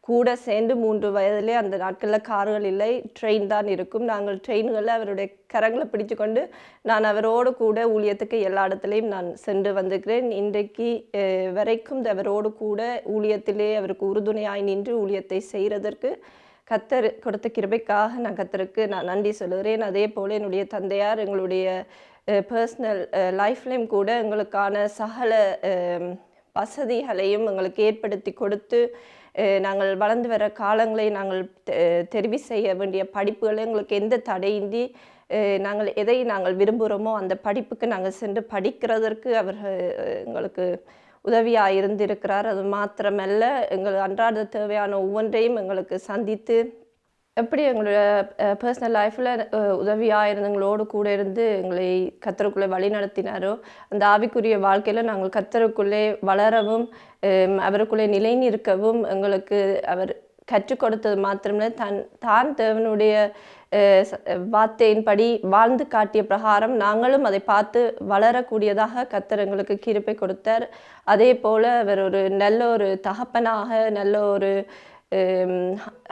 கூட சேர்ந்து 3 வயதிலே, அந்த நாட்களில் கார்கள் இல்லை, ட்ரெயின் தான் இருக்கும். நாங்கள் ட்ரெயின்களில் அவருடைய கரங்களை பிடிச்சு கொண்டு நான் அவரோடு கூட ஊழியத்துக்கு எல்லா இடத்துலையும் நான் சென்று வந்திருக்கிறேன். இன்றைக்கு வரைக்கும் அவரோடு கூட ஊழியத்திலே அவருக்கு உறுதுணையாய் நின்று ஊழியத்தை செய்கிறதற்கு கர்த்தர் கொடுத்த கிருபைக்காக நான் கர்த்தருக்கு நான் நன்றி சொல்லுகிறேன். அதே போல் என்னுடைய தந்தையார் எங்களுடைய பர்சனல் லைஃப்லையும் கூட எங்களுக்கான சகல வசதிகளையும் எங்களுக்கு ஏற்படுத்தி கொடுத்து நாங்கள் வளர்ந்து வர காலங்களை நாங்கள் தெரிவு செய்ய வேண்டிய படிப்புகளை எங்களுக்கு எந்த தடையின்றி நாங்கள் எதை நாங்கள் விரும்புகிறோமோ அந்த படிப்புக்கு நாங்கள் சென்று படிக்கிறதற்கு அவர்கள் எங்களுக்கு உதவியாக இருந்திருக்கிறார். அது மாத்திரமல்ல, எங்கள் அன்றாட தேவையான ஒவ்வொன்றையும் எங்களுக்கு சந்தித்து எப்படி எங்களுடைய பர்சனல் லைஃப்பில் உதவியாக இருந்தவங்களோடு கூட இருந்து எங்களை கர்த்தருக்குள்ளே வழி நடத்தினாரோ, அந்த ஆவிக்குரிய வாழ்க்கையில் நாங்கள் கர்த்தருக்குள்ளே வளரவும் அவருக்குள்ளே நிலை நிற்கவும் எங்களுக்கு அவர் கற்றுக் கொடுத்தது மாத்திரமே தான் தேவனுடைய வார்த்தையின்படி வாழ்ந்து காட்டிய பிரகாரம் நாங்களும் அதை பார்த்து வளரக்கூடியதாக கர்த்தர் எங்களுக்கு கிருபை கொடுத்தார். அதே போல் அவர் ஒரு நல்ல ஒரு தகப்பனாக, நல்ல ஒரு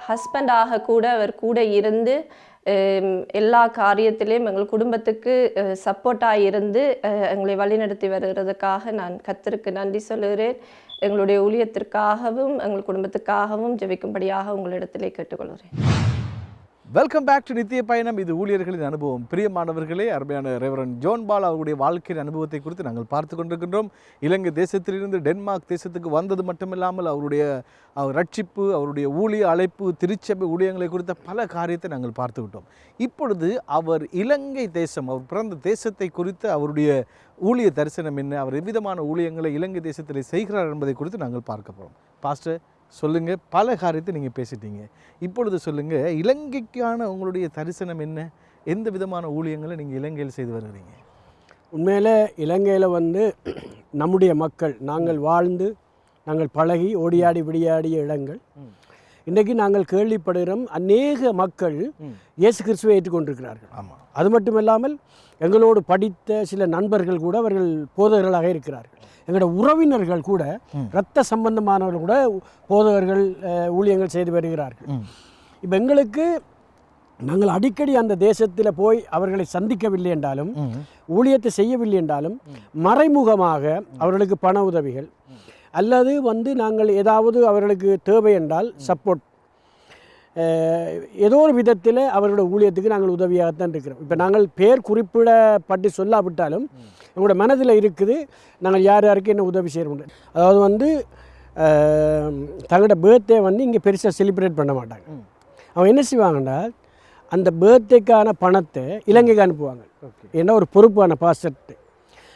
ஹஸ்பண்டாக கூட அவர் கூட இருந்து எல்லா காரியத்திலையும் எங்கள் குடும்பத்துக்கு சப்போர்ட்டாக இருந்து எங்களை வழிநடத்தி வருகிறதுக்காக நான் கர்த்தருக்கு நன்றி சொல்லுகிறேன். எங்களுடைய ஊழியத்திற்காகவும் எங்கள் குடும்பத்துக்காகவும் ஜெபிக்கும்படியாக உங்களிடத்திலே கேட்டுக்கொள்கிறேன். வெல்கம் பேக் டு நித்திய பயணம். இது ஊழியர்களின் அனுபவம். பிரியமானவர்களே, அருமையான ரெவரண்ட் ஜோன் பால் அவருடைய வாழ்க்கையின் அனுபவத்தை குறித்து நாங்கள் பார்த்து கொண்டிருக்கின்றோம். இலங்கை தேசத்திலிருந்து டென்மார்க் தேசத்துக்கு வந்தது மட்டுமில்லாமல் அவருடைய ரட்சிப்பு, அவருடைய ஊழிய அழைப்பு, திருச்சபை ஊழியங்களை குறித்த பல காரியத்தை நாங்கள் பார்த்து விட்டோம். இப்பொழுது அவர் இலங்கை தேசம், அவர் பிறந்த தேசத்தை குறித்து அவருடைய ஊழிய தரிசனம் என்ன, அவர் எவ்விதமான ஊழியங்களை இலங்கை தேசத்தில் செய்கிறார் என்பதை குறித்து நாங்கள் பார்க்க போகிறோம். பாஸ்டர் சொல்லுங்கள், பல காரியத்தை நீங்கள் பேசிட்டீங்க. இப்பொழுது சொல்லுங்கள், இலங்கைக்கான உங்களுடைய தரிசனம் என்ன, எந்த விதமான ஊழியங்களை நீங்கள் இலங்கையில் செய்து வருகிறீங்க? உண்மையில் இலங்கையில் நம்முடைய மக்கள், நாங்கள் வாழ்ந்து நாங்கள் பழகி ஓடியாடி விடியாடிய இடங்கள். இன்றைக்கு நாங்கள் கேள்விப்படுகிறோம், அநேக மக்கள் இயேசு கிறிஸ்துவை ஏற்றுக்கொண்டிருக்கிறார்கள். ஆமாம். அது மட்டும் இல்லாமல் எங்களோடு படித்த சில நண்பர்கள் கூட அவர்கள் போதகர்களாக இருக்கிறார்கள். எங்களோட உறவினர்கள் கூட, இரத்த சம்பந்தமானவர்கள் கூட போதகர்கள் ஊழியங்கள் செய்து வருகிறார்கள். இப்போ எங்களுக்கு நாங்கள் அடிக்கடி அந்த தேசத்தில் போய் அவர்களை சந்திக்கவில்லை என்றாலும், ஊழியத்தை செய்யவில்லை என்றாலும், மறைமுகமாக அவர்களுக்கு பண உதவிகள் அல்லது நாங்கள் ஏதாவது அவர்களுக்கு தேவை என்றால் சப்போர்ட், ஏதோ ஒரு விதத்தில் அவர்களுடைய ஊழியத்துக்கு நாங்கள் உதவியாகத்தான் இருக்கிறோம். இப்போ நாங்கள் பேர் குறிப்பிடப்பட்டு சொல்லாவிட்டாலும் எங்களோட மனதில் இருக்குது, நாங்கள் யார் யாருக்கு என்ன உதவி செய்யணும். அதாவது தங்களோட பர்த்டே இங்கே பெருசாக செலிப்ரேட் பண்ண மாட்டாங்க. அவங்க என்ன செய்வாங்கன்னா, அந்த பர்த்டேக்கான பணத்தை இலங்கைக்கு அனுப்புவாங்க. ஏன்னா ஒரு பொறுப்பான பாஸ்டர்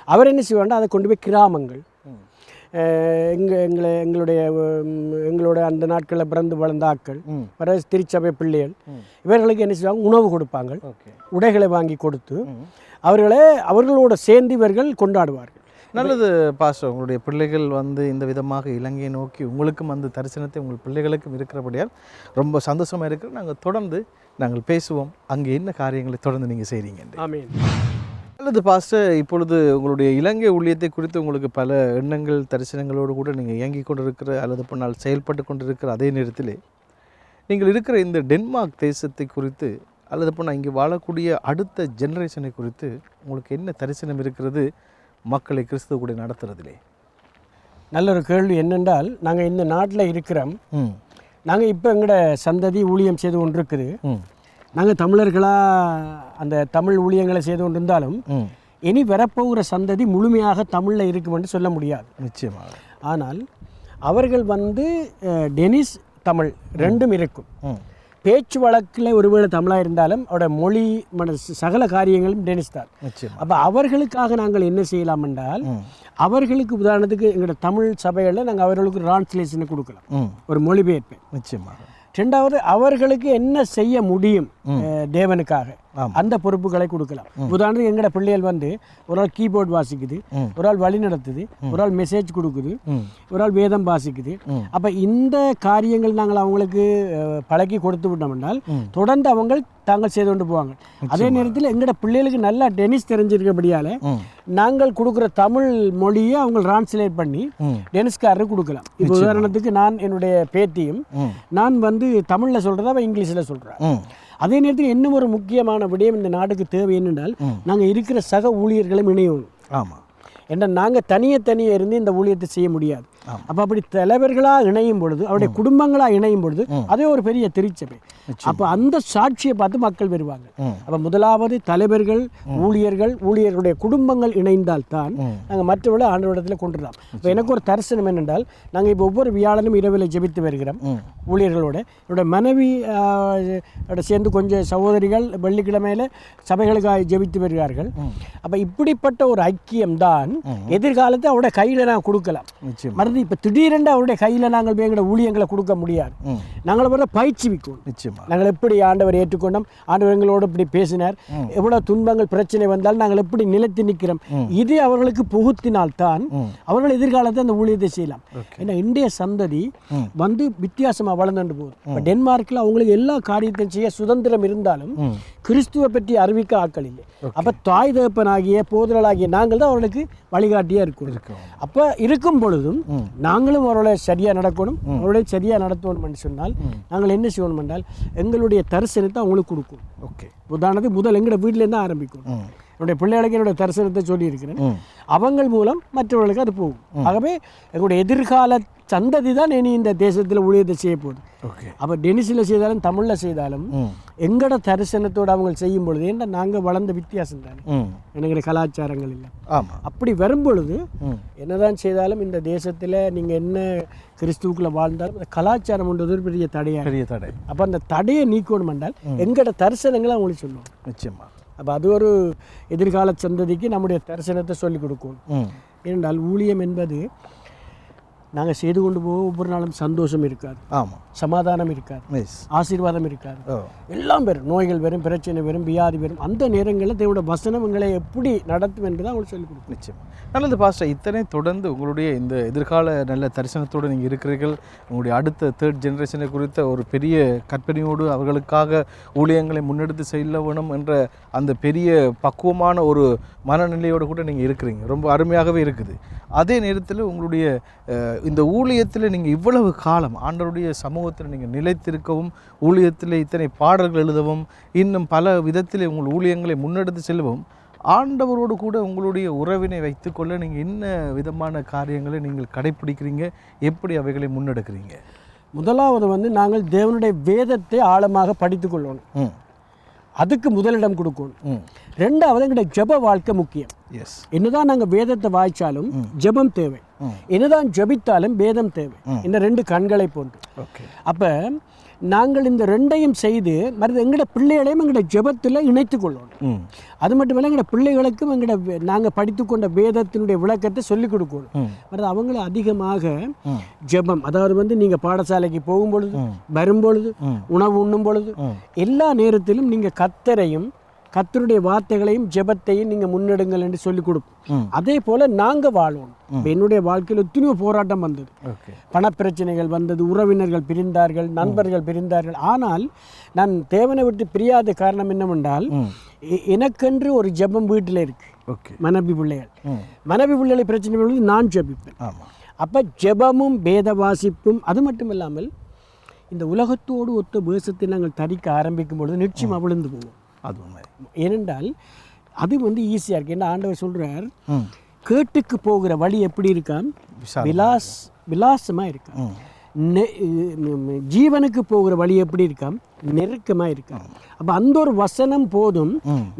அவர் என்ன செய்வாங்கன்னா, அதை கொண்டு போய் கிராமங்கள், எங்களோட அந்த நாட்களில் பிறந்து வளர்ந்த ஆட்கள், பிறகு திருச்சபை பிள்ளைகள், இவர்களுக்கு என்ன செய்வாங்க, உணவு கொடுப்பாங்க, உடைகளை வாங்கி கொடுத்து அவர்களோட சேர்ந்து இவர்கள் கொண்டாடுவார்கள். நல்லது பாஸ்டர், உங்களுடைய பிள்ளைகள் இந்த விதமாக இலங்கையை நோக்கி உங்களுக்கும் அந்த தரிசனத்தை உங்கள் பிள்ளைகளுக்கும் இருக்கிறபடியால் ரொம்ப சந்தோஷமாக இருக்குது. நாங்கள் தொடர்ந்து பேசுவோம், அங்கே என்ன காரியங்களை தொடர்ந்து நீங்கள் செய்கிறீங்க. ஆமென். நல்லது பாஸ்டர், இப்பொழுது உங்களுடைய இலங்கை ஊழியத்தை குறித்து உங்களுக்கு பல எண்ணங்கள், தரிசனங்களோடு கூட நீங்கள் இயங்கி கொண்டிருக்கிற அல்லது பின்னால் செயல்பட்டு கொண்டிருக்கிற அதே நேரத்தில் நீங்கள் இருக்கிற இந்த டென்மார்க் தேசத்தை குறித்து அல்லது போனால் இங்கே வாழக்கூடிய அடுத்த ஜெனரேஷனை குறித்து உங்களுக்கு என்ன தரிசனம் இருக்கிறது மக்களை கிறிஸ்துவ கூட நடத்துறதிலே? நல்ல ஒரு கேள்வி. என்னென்றால் நாங்கள் இந்த நாட்டில் இருக்கிறோம். நாங்கள் இப்போ எங்களோட சந்ததி ஊழியம் செய்து கொண்டு இருக்குது. நாங்கள் தமிழர்களாக அந்த தமிழ் ஊழியங்களை செய்து கொண்டு இருந்தாலும் இனி வரப்போகிற சந்ததி முழுமையாக தமிழில் இருக்குமென்று சொல்ல முடியாது. நிச்சயமாக. ஆனால் அவர்கள் வந்து டெனிஸ் தமிழ் ரெண்டும் இருக்கும். பேச்சு வழக்கில் ஒருவேளை தமிழாக இருந்தாலும் அவரோட மொழி சகல காரியங்களும் டெனிஸ் தான். அப்போ அவர்களுக்காக நாங்கள் என்ன செய்யலாம் என்றால், அவர்களுக்கு உதாரணத்துக்கு எங்களோட தமிழ் சபைகளில் நாங்கள் அவர்களுக்கு டிரான்ஸ்லேஷனை கொடுக்கலாம், ஒரு மொழிபெயர்ப்பு. நிச்சயமாக. ரெண்டாவது, அவர்களுக்கு என்ன செய்ய முடியும் தேவனுக்காக அந்த பொறுப்புகளை கொடுக்கலாம். உதாரணத்துக்கு எங்களோட பிள்ளைகள் வந்து ஒரு ஆள் கீபோர்டு வாசிக்குது, ஒரு ஆள் வழி நடத்துது, ஒரு ஆள் மெசேஜ் கொடுக்குது, ஒரு ஆள் வேதம் வாசிக்குது. அப்போ இந்த காரியங்கள் நாங்கள் அவங்களுக்கு பழக்கி கொடுத்து விட்டோம் என்றால் தொடர்ந்து அவங்க தாங்கள் செய்து கொண்டு போவாங்க. அதே நேரத்தில் எங்களோட பிள்ளைகளுக்கு நல்லா டெனிஸ் தெரிஞ்சிருக்கபடியால் நாங்கள் கொடுக்குற தமிழ் மொழியை அவங்க டிரான்ஸ்லேட் பண்ணி டெனிஸ்காரருக்கு கொடுக்கலாம். இப்போ உதாரணத்துக்கு நான் என்னுடைய பேத்தியும் நான் வந்து தமிழில் சொல்கிறத அவன் இங்கிலீஷில் சொல்கிறேன். அதே நேரத்தில் இன்னும் ஒரு முக்கியமான விடயம் இந்த நாட்டுக்கு தேவை என்னென்றால், நாங்கள் இருக்கிற சக ஊழியர்களும் இணையணும். ஆமாம். ஏன்னா நாங்கள் தனியே இருந்து இந்த ஊழியத்தை செய்ய முடியாது. அப்போ அப்படி தலைவர்களாக இணையும் பொழுது, அவருடைய குடும்பங்களாக இணையும் பொழுது அதே ஒரு பெரிய திருச்சபை. அப்போ அந்த சாட்சியை பார்த்து மக்கள் வருவாங்க. அப்போ முதலாவது தலைவர்கள், ஊழியர்களுடைய குடும்பங்கள் இணைந்தால் தான் நாங்கள் மற்றவர்களை ஆண்டவரிடத்தில் கொண்டுடலாம். இப்போ எனக்கு ஒரு தரிசனம் என்னென்றால், நாங்கள் இப்போ ஒவ்வொரு வியாழனும் இரவில் ஜெபித்து வருகிறோம் ஊழியர்களோட. என்னோட மனைவி சேர்ந்து கொஞ்சம் சகோதரிகள் வெள்ளிக்கிழமையில் சபைகளுக்காக ஜெபித்து வருகிறார்கள். அப்போ இப்படிப்பட்ட ஒரு ஐக்கியம்தான் எதிர்காலத்தை அவருடைய கையில் நான் கொடுக்கலாம். மறுபடியும் இப்போ திடீரென்று அவருடைய கையில் நாங்கள் எங்களோட ஊழியங்களை கொடுக்க முடியாது. நாங்கள் வர பயிற்சி வைக்கணும். நிச்சயமாக. நாங்கள் எப்படி ஆண்டவர் ஏற்றுக்கொண்டோம், ஆண்டவர் எங்களோடு இப்படி பேசினார், எவ்வளோ துன்பங்கள் பிரச்சனை வந்தால் நாங்கள் எப்படி நிலைத்து நிற்கிறோம், இது அவர்களுக்கு புகுத்தினால்தான் அவர்கள் எதிர்காலத்தை அந்த ஊழியத்தை செய்யலாம். ஏன்னா இந்திய சந்ததி வந்து வித்தியாசமாக வளர்ந்துட்டு போகுது. இப்போ டென்மார்க்கில் அவங்களுக்கு எல்லா காரியத்தையும் செய்ய சுதந்திரம் இருந்தாலும் கிறிஸ்துவை பற்றி அறிவிக்க ஆட்கள் இல்லை. அப்போ தாய் தகப்பனாகிய போதலாகிய நாங்கள் தான் அவர்களுக்கு வழிகாட்டியாக இருக்கும். அப்போ இருக்கும் பொழுதும் நாங்களும் அவர்களை சரியாக நடக்கணும், அவர்களை சரியாக நடத்தணும் என்று சொன்னால் நாங்கள் என்ன செய்யணும் என்றால் எங்களுடைய தரிசனத்தை அவங்களுக்கு கொடுக்கும். ஓகே, உதாரணத்துக்கு முதல் எங்களோட வீட்டிலேருந்து ஆரம்பிக்கும். என்னுடைய பிள்ளைகளுக்கு என்னுடைய தரிசனத்தை சொல்லியிருக்கிறேன். அவங்க மூலம் மற்றவர்களுக்கு அது போகும். ஆகவே எங்களுடைய எதிர்கால சந்ததி தான் இனி இந்த தேசத்தில் ஊழியத்தை செய்ய போகுது. அப்போ டெனிஸில் செய்தாலும் தமிழில் செய்தாலும் எங்களோட தரிசனத்தோடு அவங்க செய்யும் பொழுது, ஏன்னா நாங்கள் வளர்ந்த வித்தியாசம் தானே, எங்களுடைய கலாச்சாரங்கள் இல்லை. அப்படி வரும்பொழுது என்னதான் செய்தாலும் இந்த தேசத்தில் நீங்கள் என்ன கிறிஸ்துவுக்குள்ள வாழ்ந்தாலும் அந்த கலாச்சாரம் ஒன்றது ஒரு பெரிய தடை. அப்போ அந்த தடையை நீக்கணும் என்றால் எங்களோட தரிசனங்களை அவங்களுக்கு சொல்லுவோம். நிச்சயமாக. அப்போ அது ஒரு எதிர்கால சந்ததிக்கு நம்முடைய தரிசனத்தை சொல்லிக் கொடுக்கணும். ஏனென்றால் ஊழியம் என்பது நாங்கள் செய்து கொண்டு போக ஒவ்வொரு நாளும் சந்தோஷம் இருக்காது. ஆமாம். சமாதானம் இருக்காது, ஆசீர்வாதம் இருக்காது, எல்லாம் வரும். நோய்கள் வரும், பிரச்சனை வரும், வியாதி வரும். அந்த நேரங்களில் தேவனுடைய வசனம் எங்களை எப்படி நடத்தும் என்று தான் அவங்களுக்கு சொல்லிக் கொடுக்கும். நிச்சயம். நல்லது பாஸ்டர், இத்தனை தொடர்ந்து உங்களுடைய இந்த எதிர்கால நல்ல தரிசனத்தோடு நீங்கள் இருக்கிறீர்கள். உங்களுடைய அடுத்த தேர்ட் ஜெனரேஷனை குறித்த ஒரு பெரிய கற்பனையோடு அவர்களுக்காக ஊழியங்களை முன்னெடுத்து செல்ல வேணும் என்ற அந்த பெரிய பக்குவமான ஒரு மனநிலையோடு கூட நீங்கள் இருக்கிறீங்க. ரொம்ப அருமையாகவே இருக்குது. அதே நேரத்தில் உங்களுடைய இந்த ஊழியத்தில் நீங்கள் இவ்வளவு காலம் ஆண்டவருடைய சமூகத்தில் நீங்கள் நிலைத்திருக்கவும், ஊழியத்தில் இத்தனை பாடல்கள் எழுதவும், இன்னும் பல விதத்தில் உங்கள் ஊழியங்களை முன்னெடுத்து செல்லவும், ஆண்டவரோடு கூட உங்களுடைய உறவினை வைத்துக்கொள்ள நீங்கள் என்ன விதமான காரியங்களை நீங்கள் கடைப்பிடிக்கிறீங்க, எப்படி அவைகளை முன்னெடுக்கிறீங்க? முதலாவது வந்து நாங்கள் தேவனுடைய வேதத்தை ஆழமாக படித்து கொள்ளணும், அதுக்கு முதலிடம் கொடுக்கணும். ரெண்டாவது எங்களுடைய ஜெப வாழ்க்கை முக்கியம். என்னதான் நாங்கள் வேதத்தை வாய்ச்சாலும் ஜெபம் தேவை, என்னதான் ஜெபித்தாலும் வேதம் தேவை. இந்த ரெண்டு கண்களை போன்று. அப்போ நாங்கள் இந்த ரெண்டையும் செய்து மறுபடியும் எங்களோட பிள்ளைகளையும் எங்களோட ஜெபத்தில் இணைத்து கொள்ளணும். அது மட்டுமல்ல எங்களோட பிள்ளைகளுக்கும் எங்களோட நாங்கள் படித்து கொண்ட வேதத்தினுடைய விளக்கத்தை சொல்லிக் கொடுக்கணும். மறுபடியும் அவங்கள அதிகமாக ஜெபம், அதாவது வந்து நீங்கள் பாடசாலைக்கு போகும்பொழுது, வரும்பொழுது, உணவு உண்ணும் பொழுது, எல்லா நேரத்திலும் நீங்கள் கர்த்தரையும் கர்த்தருடைய வார்த்தைகளையும் ஜெபத்தையும் நீங்கள் முன்னெடுங்கள் என்று சொல்லிக் கொடுப்போம். அதே போல் நாங்கள் வாழ்வோம். என்னுடைய வாழ்க்கையில் எத்தனையோ போராட்டம் வந்தது, பணப்பிரச்சனைகள் வந்தது, உறவினர்கள் பிரிந்தார்கள், நண்பர்கள் பிரிந்தார்கள். ஆனால் நான் தேவனை விட்டு பிரியாத காரணம் என்னவென்றால், எனக்கென்று ஒரு ஜெபம் வீட்டில் இருக்கு. மனைவி பிள்ளைகளை பிரச்சனை பொழுது நான் ஜெபிப்பேன். அப்போ ஜெபமும் வேத வாசிப்பும், அது மட்டும் இல்லாமல் இந்த உலகத்தோடு ஒத்த வேஷத்தை நாங்கள் தரிக்க ஆரம்பிக்கும் பொழுது நிச்சயமாக விழுந்து போவோம். அது உண்மை. ஏனென்றால் அது வந்து ஈஸியாக இருக்குது. என்ன ஆண்டவர் சொல்கிறார், கேட்டுக்கு போகிற வழி எப்படி இருக்கான், விலாசமாக இருக்கான். ஜீவனுக்கு போகிற வழி எப்படி இருக்கான், நெருக்கமாக இருக்கான். அப்போ அந்த ஒரு வசனம் போதும்,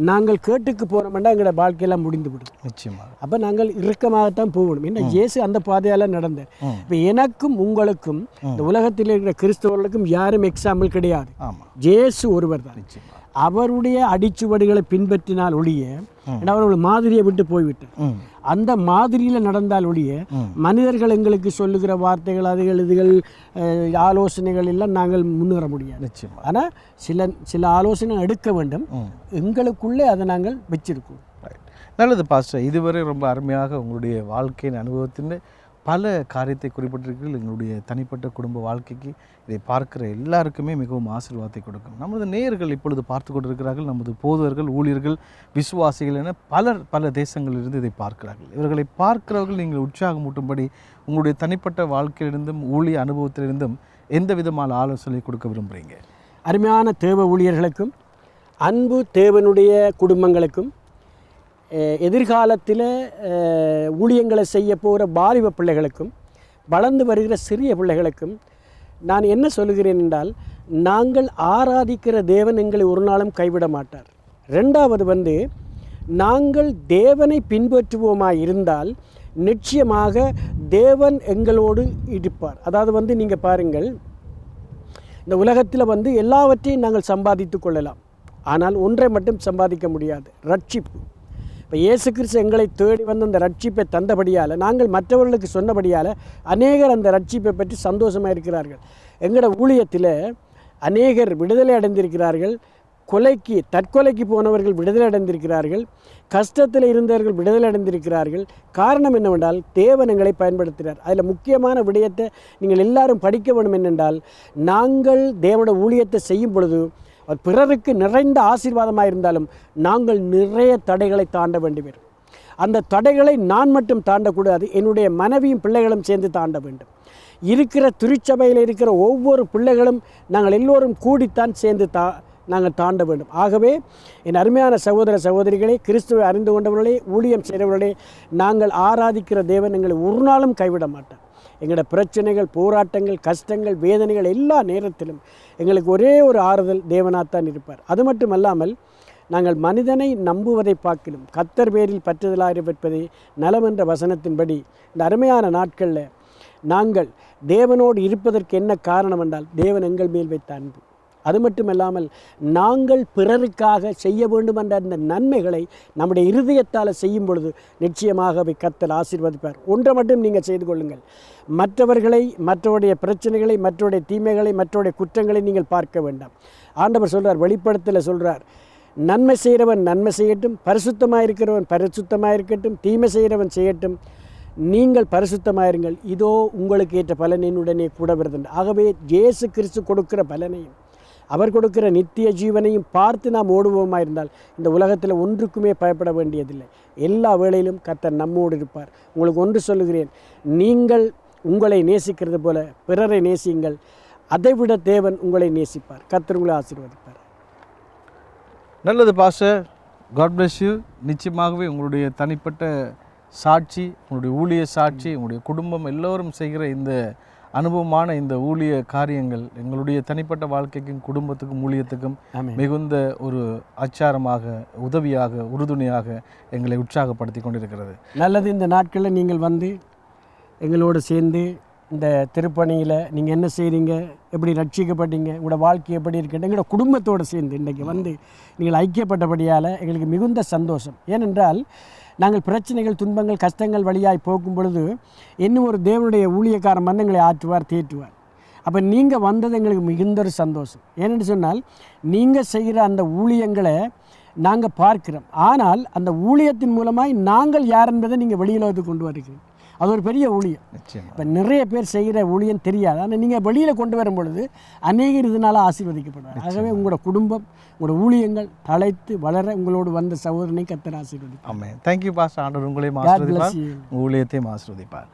நாங்கள் கேட்டுக்கு போகிறோம்னா எங்களோட வாழ்க்கையெல்லாம் முடிந்து விடும் நிச்சயமாக. அப்போ நாங்கள் இறுக்கமாகத்தான் போகணும். ஏன்னா இயேசு அந்த பாதையால் நடந்தார். இப்போ எனக்கும் உங்களுக்கும் இந்த உலகத்தில் இருக்கிற கிறிஸ்தவர்களுக்கும் யாரும் எக்ஸாம்பிள் கிடையாது. இயேசு ஒருவர் தான். அவருடைய அடிச்சுவடுகளை பின்பற்றினால் ஒழிய, அவர்கள் மாதிரியை விட்டு போய்விட்டார். அந்த மாதிரியில் நடந்தால் ஒழிய மனிதர்கள் எங்களுக்கு சொல்லுகிற வார்த்தைகள், அதுகள் இதுகள் ஆலோசனைகள் எல்லாம் நாங்கள் முன்னேற முடியாது. ஆனால் சில ஆலோசனை எடுக்க வேண்டும். எங்களுக்குள்ளே அதை நாங்கள் வச்சிருக்கோம். நல்லது பாஸ்டர், இதுவரை ரொம்ப அருமையாக உங்களுடைய வாழ்க்கையின் அனுபவத்தின் பல காரியத்தை குறிப்பிட்டிருக்கிறீர்கள். எங்களுடைய தனிப்பட்ட குடும்ப வாழ்க்கைக்கு இதை பார்க்கிற எல்லாருக்குமே மிகவும் ஆசீர்வாதத்தை கொடுக்கும். நமது நேயர்கள் இப்பொழுது பார்த்து கொண்டிருக்கிறார்கள். நமது போதவர்கள், ஊழியர்கள், விசுவாசிகள் என பல தேசங்களிலிருந்து இதை பார்க்கிறார்கள். இவர்களை பார்க்கிறவர்கள் நீங்கள் உற்சாகமூட்டும்படி உங்களுடைய தனிப்பட்ட வாழ்க்கையிலிருந்தும் ஊழிய அனுபவத்திலிருந்தும் எந்த விதமான ஆலோசனை கொடுக்க விரும்புகிறீங்க? அருமையான தேவ ஊழியர்களுக்கும் அன்பு தேவனுடைய குடும்பங்களுக்கும் எதிர்காலத்தில் ஊழியங்களை செய்ய போகிற வாலிப பிள்ளைகளுக்கும் வளர்ந்து வருகிற சிறிய பிள்ளைகளுக்கும் நான் என்ன சொல்லுகிறேன் என்றால், நாங்கள் ஆராதிக்கிற தேவன் எங்களை ஒரு நாளும் கைவிட மாட்டார். ரெண்டாவது வந்து, நாங்கள் தேவனை பின்பற்றுவோமாக இருந்தால் நிச்சயமாக தேவன் எங்களோடு இருப்பார். அதாவது வந்து நீங்கள் பாருங்கள், இந்த உலகத்தில் வந்து எல்லாவற்றையும் நாங்கள் சம்பாதித்து கொள்ளலாம். ஆனால் ஒன்றை மட்டும் சம்பாதிக்க முடியாது, ரட்சிப்பு. இப்போ இயேசு கிறிஸ்து எங்களை தேடி வந்து அந்த ரட்சிப்பை தந்தபடியால், நாங்கள் மற்றவர்களுக்கு சொன்னபடியால் அநேகர் அந்த ரட்சிப்பை பற்றி சந்தோஷமாக இருக்கிறார்கள். எங்களோட ஊழியத்தில் அநேகர் விடுதலை அடைந்திருக்கிறார்கள். தற்கொலைக்கு போனவர்கள் விடுதலை அடைந்திருக்கிறார்கள். கஷ்டத்தில் இருந்தவர்கள் விடுதலை அடைந்திருக்கிறார்கள். காரணம் என்னவென்றால், தேவன் எங்களை பயன்படுத்துகிறார். அதில் முக்கியமான விடயத்தை நீங்கள் எல்லாரும் படிக்க வேண்டும். என்னென்றால், நாங்கள் தேவனோட ஊழியத்தை செய்யும் பொழுது பிறருக்கு நிறைந்த ஆசீர்வாதமாக இருந்தாலும் நாங்கள் நிறைய தடைகளை தாண்ட வேண்டி வரும். அந்த தடைகளை நான் மட்டும் தாண்டக்கூடாது, என்னுடைய மனைவியும் பிள்ளைகளும் சேர்ந்து தாண்ட வேண்டும். இருக்கிற திருச்சபையில் இருக்கிற ஒவ்வொரு பிள்ளைகளும் நாங்கள் எல்லோரும் கூடித்தான் சேர்ந்து நாங்கள் தாண்ட வேண்டும். ஆகவே என் அருமையான சகோதர சகோதரிகளே, கிறிஸ்துவை அறிந்து கொண்டவர்களே, ஊழியம் செய்கிறவர்களே, நாங்கள் ஆராதிக்கிற தேவன் எங்களை ஒரு நாளும் கைவிட மாட்டார். எங்களோட பிரச்சனைகள், போராட்டங்கள், கஷ்டங்கள், வேதனைகள் எல்லா நேரத்திலும் எங்களுக்கு ஒரே ஒரு ஆறுதல் தேவனாத்தான் இருப்பார். அது மட்டும் அல்லாமல், நாங்கள் மனிதனை நம்புவதை பார்க்கலும் கர்த்தர் பேரில் பற்றுதலாக பெற்பதே நலம் என்ற வசனத்தின்படி இந்த அருமையான நாட்களில் நாங்கள் தேவனோடு இருப்பதற்கு என்ன காரணம் என்றால், தேவன் எங்கள் மேல் வைத்த அன்பு. அது மட்டுமல்லாமல், நாங்கள் பிறருக்காக செய்ய வேண்டும் என்ற அந்த நன்மைகளை நம்முடைய இருதயத்தால் செய்யும் பொழுது நிச்சயமாக அவை கர்த்தர் ஆசீர்வதிப்பார். ஒன்றை மட்டும் நீங்கள் செய்து கொள்ளுங்கள், மற்றவர்களை, மற்றவருடைய பிரச்சனைகளை, மற்றவருடைய தீமைகளை, மற்றவருடைய குற்றங்களை நீங்கள் பார்க்க வேண்டாம். ஆண்டவர் சொல்கிறார், வெளிப்படுத்தல சொல்கிறார், நன்மை செய்கிறவன் நன்மை செய்யட்டும், பரிசுத்தமாக இருக்கிறவன் பரிசுத்தமாக இருக்கட்டும், தீமை செய்கிறவன் செய்யட்டும், நீங்கள் பரிசுத்தமாயிருங்கள், இதோ உங்களுக்கு ஏற்ற பலன் என்னுடனே கூட வருது. ஆகவே இயேசு கிறிஸ்து கொடுக்கிற பலனையும் அவர் கொடுக்கிற நித்திய ஜீவனையும் பார்த்து நாம் ஓடுவோமாக இருந்தால் இந்த உலகத்தில் ஒன்றுக்குமே பயப்பட வேண்டியதில்லை. எல்லா வேளையிலும் கர்த்தர் நம்மோடு இருப்பார். உங்களுக்கு ஒன்று சொல்லுகிறேன், நீங்கள் உங்களை நேசிக்கிறது போல பிறரை நேசியுங்கள், அதைவிட தேவன் உங்களை நேசிப்பார். கர்த்தர் உங்களை ஆசீர்வதிப்பார். நல்லது பாஸ்டர், காட் பிளஸ் யூ. நிச்சயமாகவே உங்களுடைய தனிப்பட்ட சாட்சி, உங்களுடைய ஊழிய சாட்சி, உங்களுடைய குடும்பம் எல்லோரும் செய்கிற இந்த அனுபவமான இந்த ஊழிய காரியங்கள் எங்களுடைய தனிப்பட்ட வாழ்க்கைக்கும் குடும்பத்துக்கும் ஊழியத்துக்கும் மிகுந்த ஒரு அச்சாரமாக, உதவியாக, உறுதுணையாக எங்களை உற்சாகப்படுத்தி கொண்டிருக்கிறது. நல்லது. இந்த நாட்களில் நீங்கள் வந்து எங்களோடு சேர்ந்து இந்த திருப்பணியில் நீங்கள் என்ன செய்கிறீங்க, எப்படி ரட்சிக்கப்பட்டீங்க, உங்களோட வாழ்க்கை எப்படி இருக்குது, எங்களோட குடும்பத்தோடு சேர்ந்து இன்றைக்கு வந்து நீங்கள் ஐக்கியப்பட்டபடியால் எங்களுக்கு மிகுந்த சந்தோஷம். ஏனென்றால் நாங்கள் பிரச்சனைகள், துன்பங்கள், கஷ்டங்கள் வழியாய் போகும் பொழுது இன்னும் ஒரு தேவனுடைய ஊழியக்காரன் வந்து எங்களை ஆற்றுவார், தேற்றுவார். அப்போ நீங்கள் வந்தது எங்களுக்கு மிகுந்த ஒரு சந்தோஷம். ஏனென்று சொன்னால், நீங்கள் செய்கிற அந்த ஊழியங்களை நாங்கள் பார்க்கிறோம். ஆனால் அந்த ஊழியத்தின் மூலமாய் நாங்கள் யார் என்பதை நீங்கள் வெளியுலகத்துக்கு கொண்டு வருகிறீங்க. அது ஒரு பெரிய ஊழியம். நிச்சயமா. இப்போ நிறைய பேர் செய்கிற ஊழியம் தெரியாது, ஆனால் நீங்கள் வெளியில் கொண்டு வரும் பொழுது அநேகர் இதனால் ஆசீர்வதிக்கப்படுவார். ஆகவே உங்களோட குடும்பம், உங்களோட ஊழியங்கள் தழைத்து வளர உங்களோடு வந்த சகோதரனை கர்த்தர் ஆசீர்வதிப்பார். ஆமென். Thank you pastor. ஆண்டவர் உங்களையும் God bless ஆசீர்வதிப்பார், you. உங்கள் ஊழியத்தையும் ஆசீர்வதிப்பார்.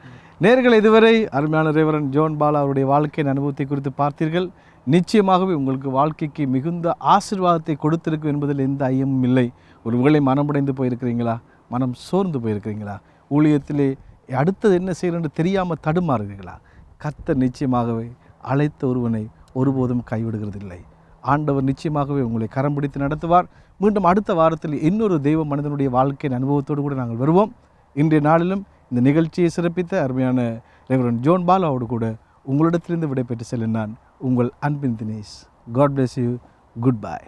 நேயர்களே, இதுவரை அருமையான ரெவரண்ட் ஜோன் பாலா அவருடைய வாழ்க்கையின் அனுபவத்தை குறித்து பார்த்தீர்கள். நிச்சயமாகவே உங்களுக்கு வாழ்க்கைக்கு மிகுந்த ஆசீர்வாதத்தை கொடுத்திருக்கும் என்பதில் எந்த ஐயமும் இல்லை. ஒருவேளை மனமுடைந்து போயிருக்கிறீங்களா, மனம் சோர்ந்து போயிருக்கிறீங்களா, ஊழியத்திலே அடுத்தது என்ன செய்யணும்னு தெரியாமல் தடுமாறுகிறீர்களா, கர்த்தர் நிச்சயமாகவே அழைத்த ஒருவனை ஒருபோதும் கைவிடுகிறதில்லை. ஆண்டவர் நிச்சயமாகவே உங்களை கரம் பிடித்து நடத்துவார். மீண்டும் அடுத்த வாரத்தில் இன்னொரு தெய்வ மனிதனுடைய வாழ்க்கையின் அனுபவத்தோடு கூட நாங்கள் வருவோம். இன்றைய நாளிலும் இந்த நிகழ்ச்சியை சிறப்பித்த அருமையான ரெவரண்ட் ஜோன் பாலாவோடு கூட உங்களிடத்திலிருந்து விடைபெற்று செல்லும் நான் உங்கள் அன்பின் Dinesh. God bless you. Good by.